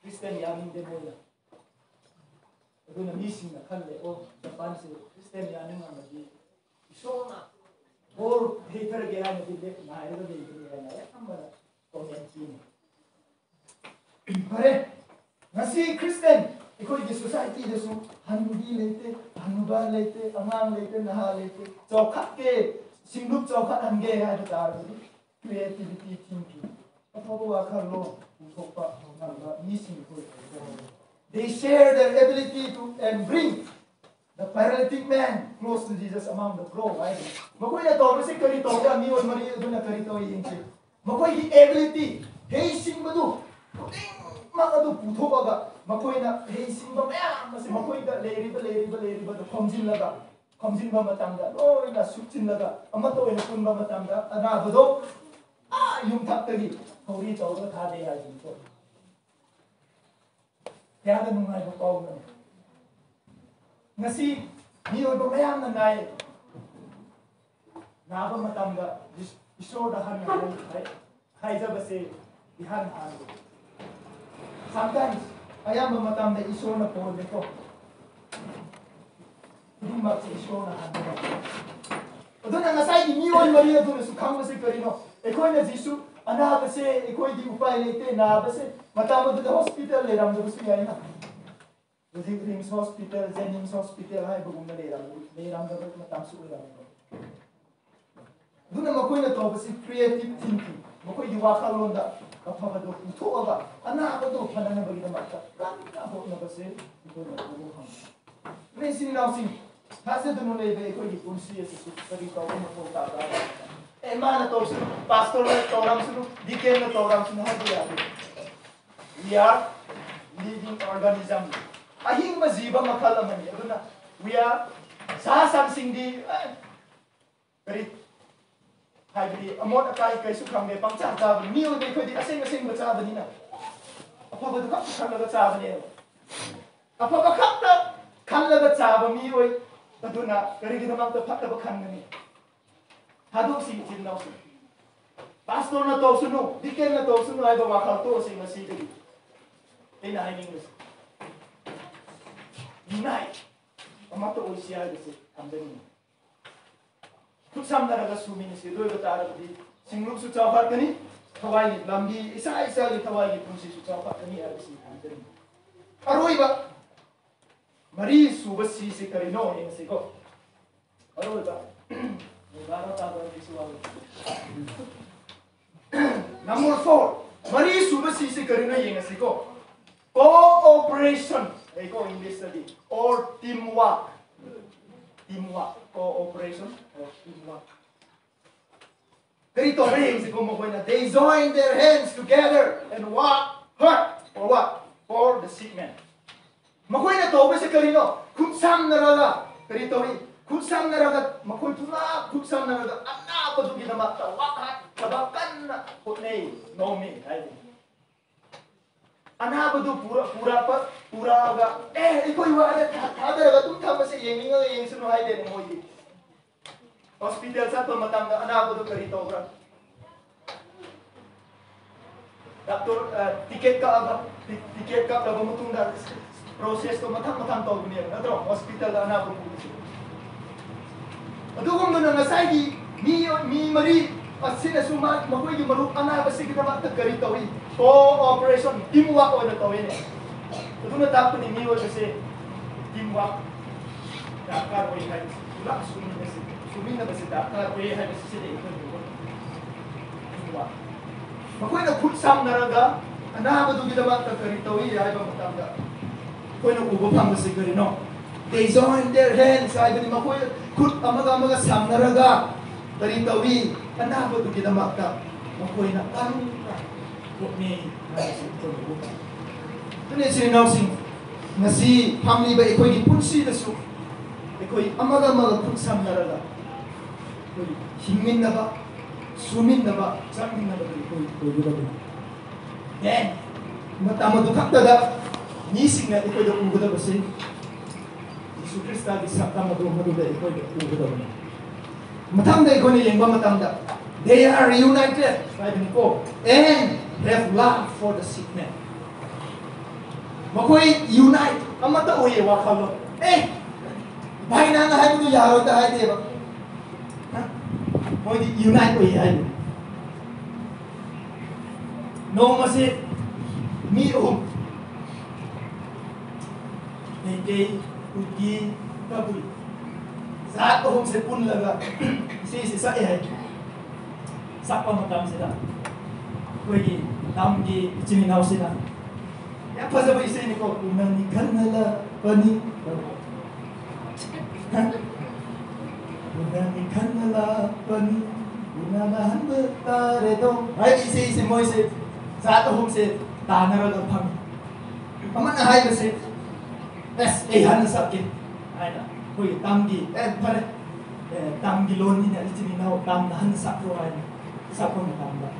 Christian yaning de moya aduna mising na khalle o Japan se Christian yaning amadi isona or hater gera na de na ero de gera na amara comment ni pare ngasi Christian ꯑꯩꯈꯣꯏꯒꯤ ꯁꯣꯁꯥꯏꯇꯤꯗꯁꯨ ꯍꯅꯨꯕꯤ ꯂꯩꯇꯦ ꯍꯅꯨꯕ ꯂꯩꯇꯦ ꯑꯉꯥꯡ ꯂꯩꯇꯦ ꯅꯍꯥ ꯂꯩꯇꯦ ꯆꯥꯎꯈꯠꯀꯦ ꯁꯤꯡꯂꯨꯞ ꯆꯥꯎꯈꯠꯍꯟꯒꯦ ꯍꯥꯏꯕ ꯇꯥꯔꯒꯗꯤ creativity thinking ꯑꯐꯕ ꯋꯥꯈꯜꯂꯣꯟ ꯄꯨꯊꯣꯛꯄ ꯉꯝꯕ ꯃꯤꯁꯤꯡ ꯑꯩꯈꯣꯏ they share their ability to and bring the paralytic man close to Jesus among the crowd right ꯃꯈꯣꯏꯅ ꯇꯧꯕꯁꯤ ꯀꯔꯤ ꯇꯧꯕ꯭ꯔꯥ ꯃꯤꯑꯣꯏ ꯃꯔꯤ ꯑꯗꯨꯅ ꯀꯔꯤ ꯇꯧꯏ ꯌꯦꯡꯁꯤ ꯃꯈꯣꯏꯒꯤ ability ꯍꯩꯁꯤꯡꯕꯗꯨ ꯃꯗꯨ ꯄꯨꯊꯣꯛꯑꯒ ꯃꯈꯣꯏꯅ ꯍꯩꯁꯤꯡꯕ ꯃꯌꯥꯝ ꯑꯁꯤ ꯃꯈꯣꯏꯗ ꯂꯩꯔꯤꯕꯗꯨ ꯈꯣꯝꯖꯤꯟꯕ ꯃꯇꯝꯗ ꯂꯣꯏꯅ ꯁꯨꯞꯆꯤꯜꯂꯒ ꯑꯃꯠꯇ ꯑꯣꯏꯅ ꯄꯨꯟꯕ ꯃꯇꯝꯗ ꯑꯅꯥꯕꯗꯣ ꯌꯨꯝꯊꯛꯇꯒꯤ ꯊꯧꯔꯤ ꯇꯧꯔꯒ ꯊꯥꯗꯦ ꯍꯥꯏꯕꯅꯤꯀꯣ ꯀꯌꯥꯗ ꯅꯨꯡꯉꯥꯏꯕ ꯄꯥꯎꯅꯣ ꯉꯁꯤ ꯃꯤꯑꯣꯏꯕ ꯃꯌꯥꯝꯅ ꯅꯥꯕ ꯃꯇꯝꯗ ꯏꯁꯣꯔꯗ ꯍꯟꯅ ꯍꯥꯏꯖꯕꯁꯦ ꯏꯍꯥꯟ ꯍꯥꯟꯅ sometimes ayamba matamda isona polbeko khudimmakse isona hanbeko aduna ngasai gi mion mari aduna su khambase karino ekhoina jisu anabase ekhoigi upai leite nabase matamadu hospital le ramdu su yaina Rims hospital Jennings hospital hai bugumna le ramdu matam su ramdu aduna makoina tobase creative thinking makoigi wakhalonda afabado putoga anabado phanana bagida makta kanna hotnabase ikona buham racing nausing hasedunu lebe ikoi punsi asu kari tawu mo ta da emana tawsu pastor na tawram sunu dikhen na tawram sunu hadi ade we are living organism ahing ma jiba makhal amani aduna we are sa something di kari हाइबरी अमोट अकाई कैसु खंगे पंचा चाबनी मी ओदे खोदि असेंग बचाबनी ना अफबा दुख खलगा चाबनी अफबा खत्ता खलगा चाब मी ओय अदुना करिगिना मत फटब खंगनी हादो सी चिन्नाउ पास्टर न तोसुनु दिकेन न तोसुनु आइबा वाखा तो सिंग मसीदि एना हाइनिंग यूनाइट अमत ओसिया दिसे Hamadani samnaraga sumini se doi batarabdi singluk su chawhat kani thawai ni lambi isa gi thawai ni punsi su chawhat kani arsi antari aroiba mari suba si se karino eng se ko aroiba ngara ta ba ni suwa number 4 mari suba si se karino eng se ko cooperation ei ko english study or teamwork cooperation or teamwork. They join their hands together and work hard for what? For the sick man. Makoina tobe se karino kutsam naraga karitori kutsam naraga makoi tuna kutsam naraga anna padu ginamata wakat kabakan hotnei nomi hai anabadu pura aga ikoi wala thadaraga tum thamase yenginga yengsunu hai de moidi hospital sa to matamda anabadu kari tobra doctor ticket ka laba mutunda process to matam tobni natro hospital anabadu adugum na ngasai gi mi mari asina suma makoi gi maru anabasi gi namat kari tawi cooperation teamwork oina tawine aduna tapni mi wo se teamwork dakar oi hai ulak sumina basi dakar oi hai basi se de teamwork makoina khut sam naraga anabadu gi namat kari tawi ai ba matamda koina ubo pham se kari no they join their hands ai bani makoi khut amaga sam naraga kari tawi anabadu gi namat makoina kan Bukni Tune sini nausing ngasi family ba ikoi gi punsi dasu ikoi amaga khut sam naraga ikoi hingmin na ba sumin na ba changmin na ba ikoi gura then matama du khakta da ni sing na ikoi da uguda ba se Yesu Krista gi sakta ma do hadu da ikoi da uguda ba Matang day ko ni yung matang da. They are reunited, sabi ko, and have love for the sick man. Makoy unite, ang matauwi wakalo. Bahay na nga hayo yaro da hayo ba? Makoy unite ko hayo. No masih miom. Nede ugi kabui. Saat ko sa pun laga. Si sa Sapa matam sila. Koy tamgi ichiminaw sila. Ya pa sa isa ni ko unang ni kanala pani. Unang ni kanala pani. Unahan betare do. Ay isi mo isi. Sa ato si tanaro do pang. Paman na hay kasi. Han sakit. Ay na. Koy tamgi pare. Tamgi lon ni ichiminaw tam na han sakro ay. Sapa matanda.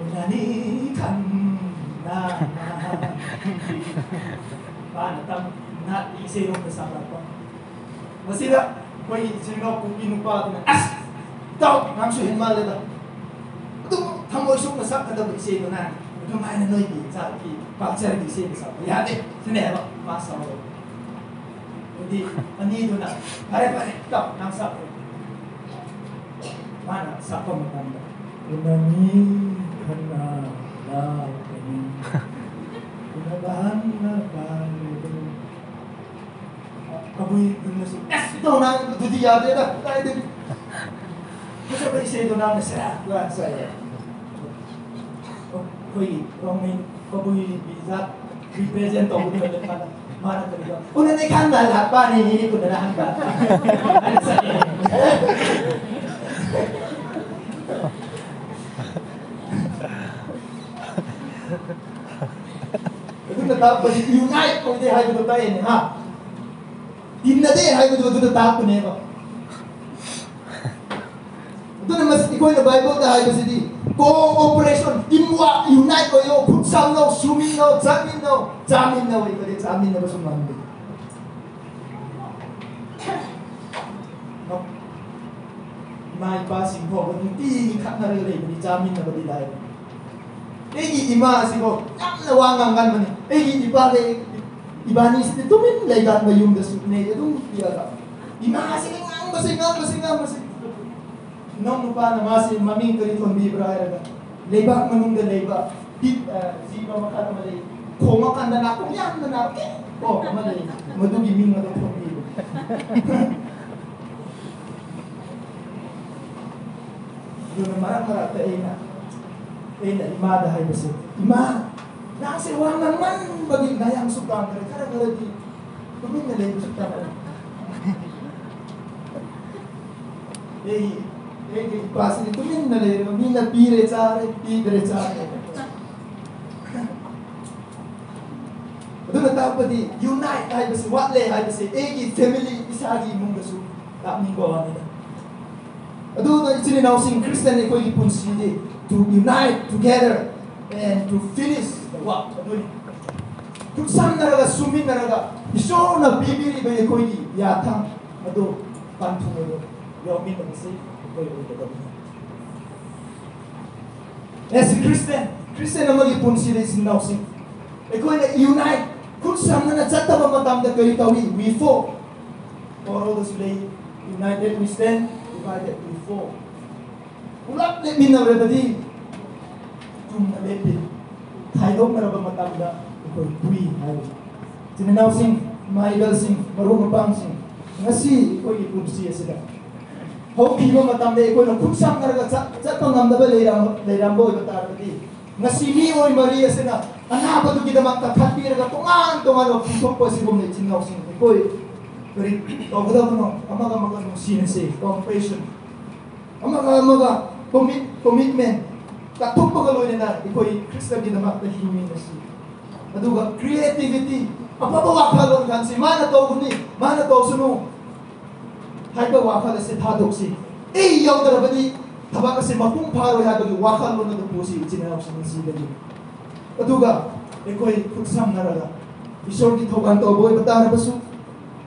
Unani kan na. Paano tam na isirong na sakra pa. Masira koy sino kung inupa na Tao nang suhin malada. Ito tamo isok na sakra daw isiro na. Ito may nanoy di sa ki pagser di isiro sa. Yate sinero pasa mo. Hindi anido na. Pare tao nang sakra. Mana sapa matanda. Unani kana la kani. Unabahan na pare. Kaboy dunas. Ito na dudiyade na. Tayo din. Kasi ba isendo na sa saya. Koy romin kaboy bizat represent ako dito pala. Mana talaga. Unani kana la pa ni ko na lang ba. Ano sa Itu tetap unite kung di hay betul tayo ni ha. Tinna di hay betul tetap ko niya. Ito na mas ikaw na Bible na hay kasi di cooperation, teamwork, unite ko yo, kutsam no, sumin no, jamin no, ikaw di jamin na ba sumambi. May passing po, hindi ka na rin ni jamin na ba di dahil. Ima sigo, ang nawangang kan man. Iba ni si tumin laygan ba yung dasuk ne yung tiyaga. Ima sige ngang basing. Nung pa na masin maming kariton bibra era. Lebak manung da leba. Siba makata malay. Koma kan na ako yan na. Oh, malay. Madugi ming madong pamilya. Yung marang-marang tayo na. Ima dahay basi. Ima, nakasiwang naman bagay dayang sukang kare. Kara di. Tumin na lang sukang kare. Pasi ni tumin na lang. Mina pire tsare. Doon na tao pa di. Unite dahay basi. Watle dahay basi. Family isagi mong gasu. Tapning gawa nila. Doon na isininaw sing Christian iko ipunsili. To unite together and to finish the work. Kung naraga sumin naraga iso na bibiri ba ko di yatang ado pantumo yomin na kasi ko yung ito. As Christian na magipun sila sinawsing. Iko na unite. Kung na natsata ba matamda kayo tawi we fall. For all those united we stand, divided we fall. Ulap na minawala di. Kung nalepin. Tayo na ba matanda? Ito, buwi. Sinanaw sing, mahigal sing, marunong pang sing. Ngasi, ito ipun siya sila. Hoki mo matanda, ito na kung saan karagat sa pangamda ba layrambo, ito tarapati. Ngasi mi oy Maria sila. Anapa to kita magkakatira ka tungan, pusok po si Bumay, sinaw sing. Ito, pero ako daw no, amaga sinasay, compassion. Amaga commitment. Katung pagaloy na iko'y Krista ginamak na himin na siya. Aduga, creativity. Ang papawakal kan si mana to ni, mana to suno. Hay ba wakal si tadok si. Yaw na ba ni taba kasi mapumparo ya bagi wakal lo na to si sinaw sa siga ni. Aduga, iko'y kutsam na raga. Isor di to kanto boy batara basu.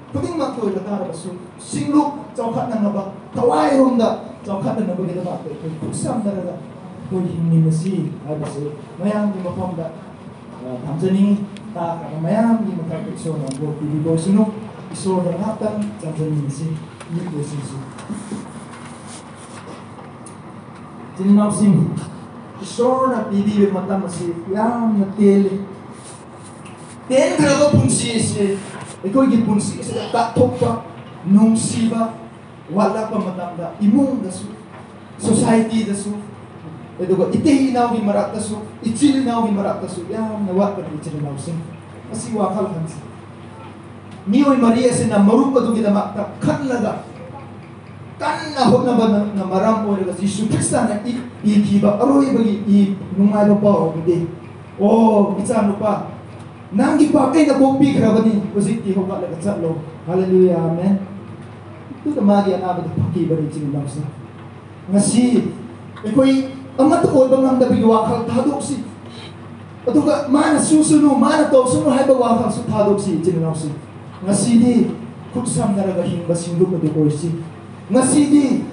Kuting maktoy batara basu. Singluk chawkat na ba. ꯊꯋꯥꯏꯔꯣꯝꯗ ꯆꯥꯎꯈꯠꯅꯅꯕꯒꯤꯗꯃꯛꯇ ꯑꯩꯈꯣꯏ ꯈꯨꯠꯁꯝꯅꯔꯒ ꯑꯩꯈꯣꯏ ꯍꯤꯡꯃꯤꯟꯅꯁꯤ ꯍꯥꯏꯕꯁꯤ ꯃꯌꯥꯝꯒꯤ ꯃꯐꯝꯗ ꯊꯝꯖꯅꯤꯡꯉꯤ ꯇꯥꯈ꯭ꯔꯕ ꯃꯌꯥꯝꯒꯤ ꯃꯊꯛꯇ ꯏꯁꯣꯔꯅ ꯕꯣꯔ ꯄꯤꯕꯤꯕ ꯑꯣꯏꯁꯅꯨ ꯏꯁꯣꯔꯗ ꯉꯥꯛꯇꯪ ꯆꯪꯖꯅꯤꯡꯉꯁꯤ ꯃꯤꯠ ꯑꯣꯏꯁꯤꯟꯁꯤ ꯏꯆꯤꯟ ꯏꯅꯥꯎꯁꯤꯡ ꯏꯁꯣꯔꯅ ꯄꯤꯕꯤꯕ ꯃꯇꯝ ꯑꯁꯤ ꯌꯥꯝꯅ ꯇꯦꯜꯂꯤ ꯇꯦꯟꯈ꯭ꯔꯕ ꯄꯨꯟꯁꯤ ꯑꯁꯤ ꯑꯩꯈꯣꯏꯒꯤ ꯄꯨꯟꯁꯤ ꯑꯁꯤꯗ ꯀꯥꯞꯊꯣꯛꯄ ꯅꯨꯡꯁꯤꯕ ꯋꯥꯠꯂꯛꯄ ꯃꯇꯝꯗ ꯏꯃꯨꯡꯗꯁꯨ ꯁꯣꯁꯥꯏꯇꯤꯗꯁꯨ ꯑꯗꯨꯒ ꯏꯇꯩ ꯏꯅꯥꯎꯒꯤ ꯃꯔꯛꯇꯁꯨ ꯏꯆꯤꯜ ꯏꯅꯥꯎꯒꯤ ꯃꯔꯛꯇꯁꯨ ꯌꯥꯝꯅ ꯋꯥꯠꯄꯅꯤ ꯏꯆꯤꯜ ꯏꯅꯥꯎꯁꯤꯡ ꯃꯁꯤ ꯋꯥꯈꯜ ꯈꯟꯁꯤ ꯃꯤꯑꯣꯏ ꯃꯔꯤ ꯑꯁꯤꯅ ꯃꯔꯨꯞ ꯑꯗꯨꯒꯤꯗꯃꯛꯇ ꯈꯜꯂꯒ ꯀꯟꯅ ꯍꯣꯠꯅꯕꯅ ꯃꯔꯝ ꯑꯣꯏꯔꯒ ꯖꯤꯁꯨ ꯈ꯭ꯔꯤꯁꯇꯅ ꯏꯈꯤꯕ ꯑꯔꯣꯏꯕꯒꯤ ꯅꯨꯡꯉꯥꯏꯕ ꯄꯥꯎ ꯑꯗꯨꯗꯤ ꯑꯣ ꯏꯆꯥꯅꯨꯄꯥ ꯅꯪꯒꯤ ꯄꯥꯛ ꯑꯩꯅ ꯀꯣꯛꯄꯤꯈ꯭ꯔꯕꯅꯤ ꯍꯧꯖꯤꯛꯇꯤ ꯍꯧꯒꯠꯂꯒ ꯆꯠꯂꯣ ꯍꯜꯂꯦꯂꯨꯌꯥ ꯑꯃꯦꯟ ꯑꯗꯨꯗ ꯃꯥꯒꯤ ꯑꯅꯥꯕꯗ ꯐꯈꯤꯕꯅꯤ ꯏꯆꯤꯜ ꯏꯅꯥꯎꯁꯤꯡ ꯉꯁꯤ ꯑꯩꯈꯣꯏ ꯑꯃꯠꯇ ꯑꯣꯏꯕ ꯉꯝꯗꯕꯒꯤ ꯋꯥꯈꯜ ꯊꯥꯗꯣꯛꯁꯤ ꯑꯗꯨꯒ ꯃꯥꯅ ꯁꯨꯁꯅꯨ ꯃꯥꯅ ꯇꯧꯁꯅꯨ ꯍꯥꯏꯕ ꯋꯥꯈꯜꯁꯨ ꯊꯥꯗꯣꯛꯁꯤ ꯏꯆꯤꯜ ꯏꯅꯥꯎꯁꯤꯡ ꯉꯁꯤꯗꯤ ꯈꯨꯠ ꯁꯝꯅꯔꯒ ꯍꯤꯡꯕ ꯁꯤꯡꯂꯨꯞ ꯑꯗꯨ ꯑꯣꯏꯁꯤ ꯉꯁꯤꯗꯤ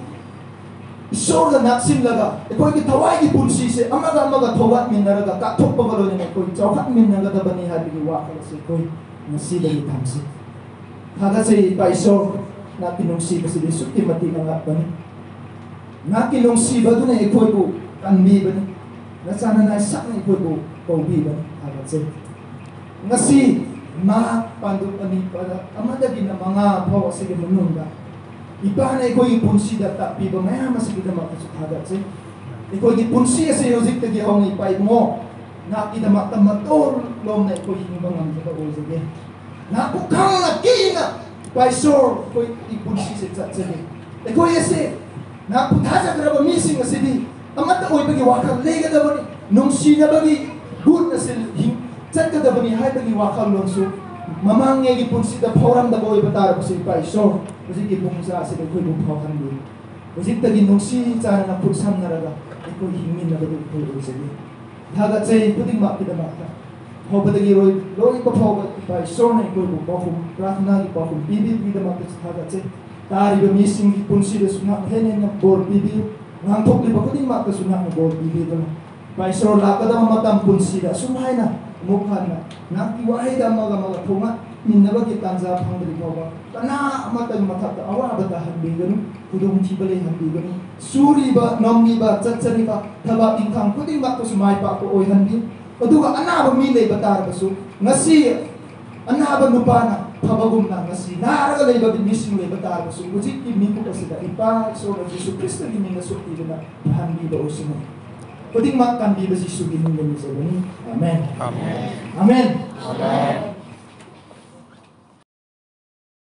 ꯏꯁꯣꯔꯗ ꯅꯛꯁꯤꯜꯂꯒ ꯑꯩꯈꯣꯏꯒꯤ ꯊꯋꯥꯏꯒꯤ ꯄꯨꯟꯁꯤꯁꯦ ꯑꯃꯒ ꯑꯃꯒ ꯊꯧꯒꯠꯃꯤꯟꯅꯔꯒ ꯀꯥꯞꯊꯣꯛꯄꯒ ꯂꯣꯏꯅꯅ ꯑꯩꯈꯣꯏ ꯆꯥꯎꯈꯠꯃꯤꯟꯅꯒꯗꯕꯅꯤ ꯍꯥꯏꯕꯒꯤ ꯋꯥꯈꯜ ꯑꯁꯤ ꯑꯩꯈꯣꯏ ꯉꯁꯤꯗꯒꯤ ꯊꯝꯁꯤ ꯊꯥꯒꯠꯆꯩ ꯏꯄꯥ ꯏꯁꯣꯔ ꯅꯍꯥꯛꯀꯤ ꯅꯨꯡꯁꯤꯕꯁꯤꯗꯤ ꯑꯁꯨꯛꯀꯤ ꯃꯇꯤꯛ ꯑꯉꯛꯄꯅꯤ ꯅꯍꯥꯛꯀꯤ ꯅꯨꯡꯁꯤꯕꯗꯨꯅ ꯑꯩꯈꯣꯏꯕꯨ ꯀꯟꯕꯤꯕꯅꯤ ꯅꯆꯥꯅꯅꯥꯏ ꯁꯛꯅ ꯑꯩꯈꯣꯏꯕꯨ ꯀꯧꯕꯤꯕꯅꯤ ꯊꯥꯒꯠꯆꯩ ꯉꯁꯤ ꯃꯍꯥꯛ ꯄꯥꯟꯗꯨꯞ ꯑꯅꯤ ꯑꯃꯗꯒꯤꯅ 5 ꯐꯥꯎ ꯑꯁꯤꯒꯤ ꯃꯅꯨꯡꯗ ꯏꯄꯥꯅ ꯑꯩꯈꯣꯏꯒꯤ ꯄꯨꯟꯁꯤꯗ ꯇꯥꯛꯄꯤꯕ ꯃꯌꯥꯝ ꯑꯁꯤꯒꯤꯗꯃꯛꯇꯁꯨ ꯊꯥꯒꯠꯆꯩ ꯑꯩꯈꯣꯏꯒꯤ ꯄꯨꯟꯁꯤ ꯑꯁꯤ ꯍꯧꯖꯤꯛꯇꯒꯤ ꯍꯧꯅ ꯏꯄꯥ ꯏꯕꯨꯡꯉꯣ ꯅꯍꯥꯛꯀꯤꯗꯃꯛꯇ ꯃꯇꯣꯟꯂꯣꯝꯗ ꯑꯩꯈꯣꯏ ꯍꯤꯡꯕ ꯉꯝꯖꯕ ꯑꯣꯏꯖꯒꯦ ꯅꯍꯥꯛꯄꯨ ꯈꯪꯅ ꯀꯤꯅ ꯏꯄꯥ ꯏꯁꯣꯔ ꯑꯩꯈꯣꯏꯒꯤ ꯄꯨꯟꯁꯤꯁꯦ ꯆꯠꯆꯒꯦ ꯑꯩꯈꯣ ꯑꯁꯤ ꯅꯍꯥꯛꯄꯨ ꯊꯥꯖꯈ꯭ꯔꯕ ꯃꯤꯁꯤꯡ ꯑꯁꯤꯗꯤ ꯑꯃꯠꯇ ꯑꯣꯏꯕꯒꯤ ꯋꯥꯈꯜ ꯂꯩꯒꯗꯕꯅꯤ ꯅꯨꯡꯁꯤꯅꯕꯒꯤ ꯒꯨꯟ ꯑꯁꯤ ꯆꯠꯀꯗꯕꯅꯤ ꯍꯥꯏꯕꯒꯤ ꯋꯥꯈꯜꯂꯣꯟꯁꯨ ꯃꯃꯥꯡꯉꯩꯒꯤ ꯄꯨꯟꯁꯤꯗ ꯐꯥꯎꯔꯝꯗꯕ ꯑꯣꯏꯕ ꯇꯥꯔꯕꯁꯨ ꯏꯄꯥ ꯏꯁꯣꯔ ꯍꯧꯖꯤꯛꯀꯤ ꯄꯨꯡꯆꯥ ꯑꯁꯤꯗ ꯑꯩꯈꯣꯏꯕꯨ ꯐꯥꯎꯍꯟꯕꯤꯌꯨ ꯍꯧꯖꯤꯛꯇꯒꯤ ꯅꯨꯡꯁꯤ ꯆꯥꯟꯅꯅ ꯈꯨꯠ ꯁꯝꯅꯔꯒ ꯑꯩꯈꯣꯏ ꯍꯤꯡꯃꯤꯟꯅꯕꯗꯨ ꯑꯩꯈꯣꯏ ꯑꯣꯏꯖꯒꯦ ꯊꯥꯒꯠꯆꯩ ꯈꯨꯗꯤꯡꯃꯛꯀꯤꯗꯃꯛꯇ ꯍꯧꯕꯗꯒꯤ ꯂꯣꯏꯕ ꯐꯥꯎꯕ ꯏꯄꯥ ꯏꯁꯣꯔꯅ ꯑꯩꯈꯣꯏꯕꯨ ꯄꯥꯎꯈꯨꯝ ꯄ꯭ꯔꯥꯊꯅꯥꯒꯤ ꯄꯥꯎꯈꯨꯝ ꯄꯤꯕꯤꯕꯒꯤꯗꯃꯛꯇꯁꯨ ꯊꯥꯒꯠꯆꯩ ꯇꯥꯔꯤꯕ ꯃꯤꯁꯤꯡꯒꯤ ꯄꯨꯟꯁꯤꯗꯁꯨ ꯅꯍꯥꯛ ꯍꯦꯟꯅ ꯍꯦꯟꯅ ꯕꯣꯔ ꯄꯤꯕꯤꯌꯨ ꯉꯥꯡꯊꯣꯛꯂꯤꯕ ꯈꯨꯗꯤꯡꯃꯛꯇꯁꯨ ꯅꯍꯥꯛꯅ ꯕꯣꯔ ꯄꯤꯕꯤꯗꯨꯅ ꯏꯄꯥ ꯏꯁꯣꯔ ꯂꯥꯛꯀꯗꯕ ꯃꯇꯝ ꯄꯨꯟꯁꯤꯗ ꯑꯁꯨꯝ ꯍꯥꯏꯅ ꯑꯃꯨꯛ ꯍꯟꯅ ꯅꯍꯥꯛꯀꯤ ꯋꯥꯍꯩꯗ ꯑꯃꯒ ꯊꯣꯡꯉꯠꯃꯤꯟꯅꯕꯒꯤ ꯇꯥꯟꯖꯥ ꯐꯪꯕꯗꯤ ꯐꯥꯎꯕ ꯀꯅꯥ ꯑꯃꯠꯇꯒꯤ ꯃꯊꯛꯇ ꯑꯋꯥꯕ ꯇꯥꯍꯟꯕꯤꯒꯅꯨ ꯈꯨꯗꯣꯡꯊꯤꯕ ꯂꯩꯍꯟꯕꯤꯒꯅꯨ ꯁꯨꯔꯤꯕ ꯅꯣꯝꯂꯤꯕ ꯆꯠꯆꯔꯤꯕ ꯊꯕꯛ ꯏꯪꯈꯥꯡ ꯈꯨꯗꯤꯡꯃꯛꯇꯁꯨ ꯃꯥꯏ ꯄꯥꯛꯄ ꯑꯣꯏꯍꯟꯕꯤꯌꯨ ꯑꯗꯨꯒ ꯑꯅꯥꯕ ꯃꯤ ꯂꯩꯕ ꯇꯥꯔꯕꯁꯨ ꯉꯁꯤ ꯑꯅꯥꯕ ꯅꯨꯄꯥꯅ ꯐꯕꯒꯨꯝꯅ ꯉꯁꯤ ꯅꯥꯔꯒ ꯂꯩꯕ ꯃꯤꯁꯤꯡ ꯂꯩꯕ ꯇꯥꯔꯕꯁꯨ ꯍꯧꯖꯤꯛꯀꯤ ꯃꯤꯀꯨꯞ ꯑꯁꯤꯗ ꯏꯄꯥ ꯏꯁꯣꯔ ꯖꯤꯁꯨ ꯈ꯭ꯔꯤꯁꯇꯒꯤ ꯃꯤꯡꯗ ꯁꯣꯛꯄꯤꯗꯨꯅ ꯐꯍꯟꯕꯤꯕ ꯑꯣꯏꯁꯅꯨ ꯈꯨꯗꯤꯡꯃꯛ ꯀꯟꯕꯤꯕ ꯖꯤꯁꯨꯒꯤ ꯃꯤꯡꯗ ꯅꯤꯖꯕꯅꯤ ꯑꯃꯦꯟ ꯑꯃꯦꯟ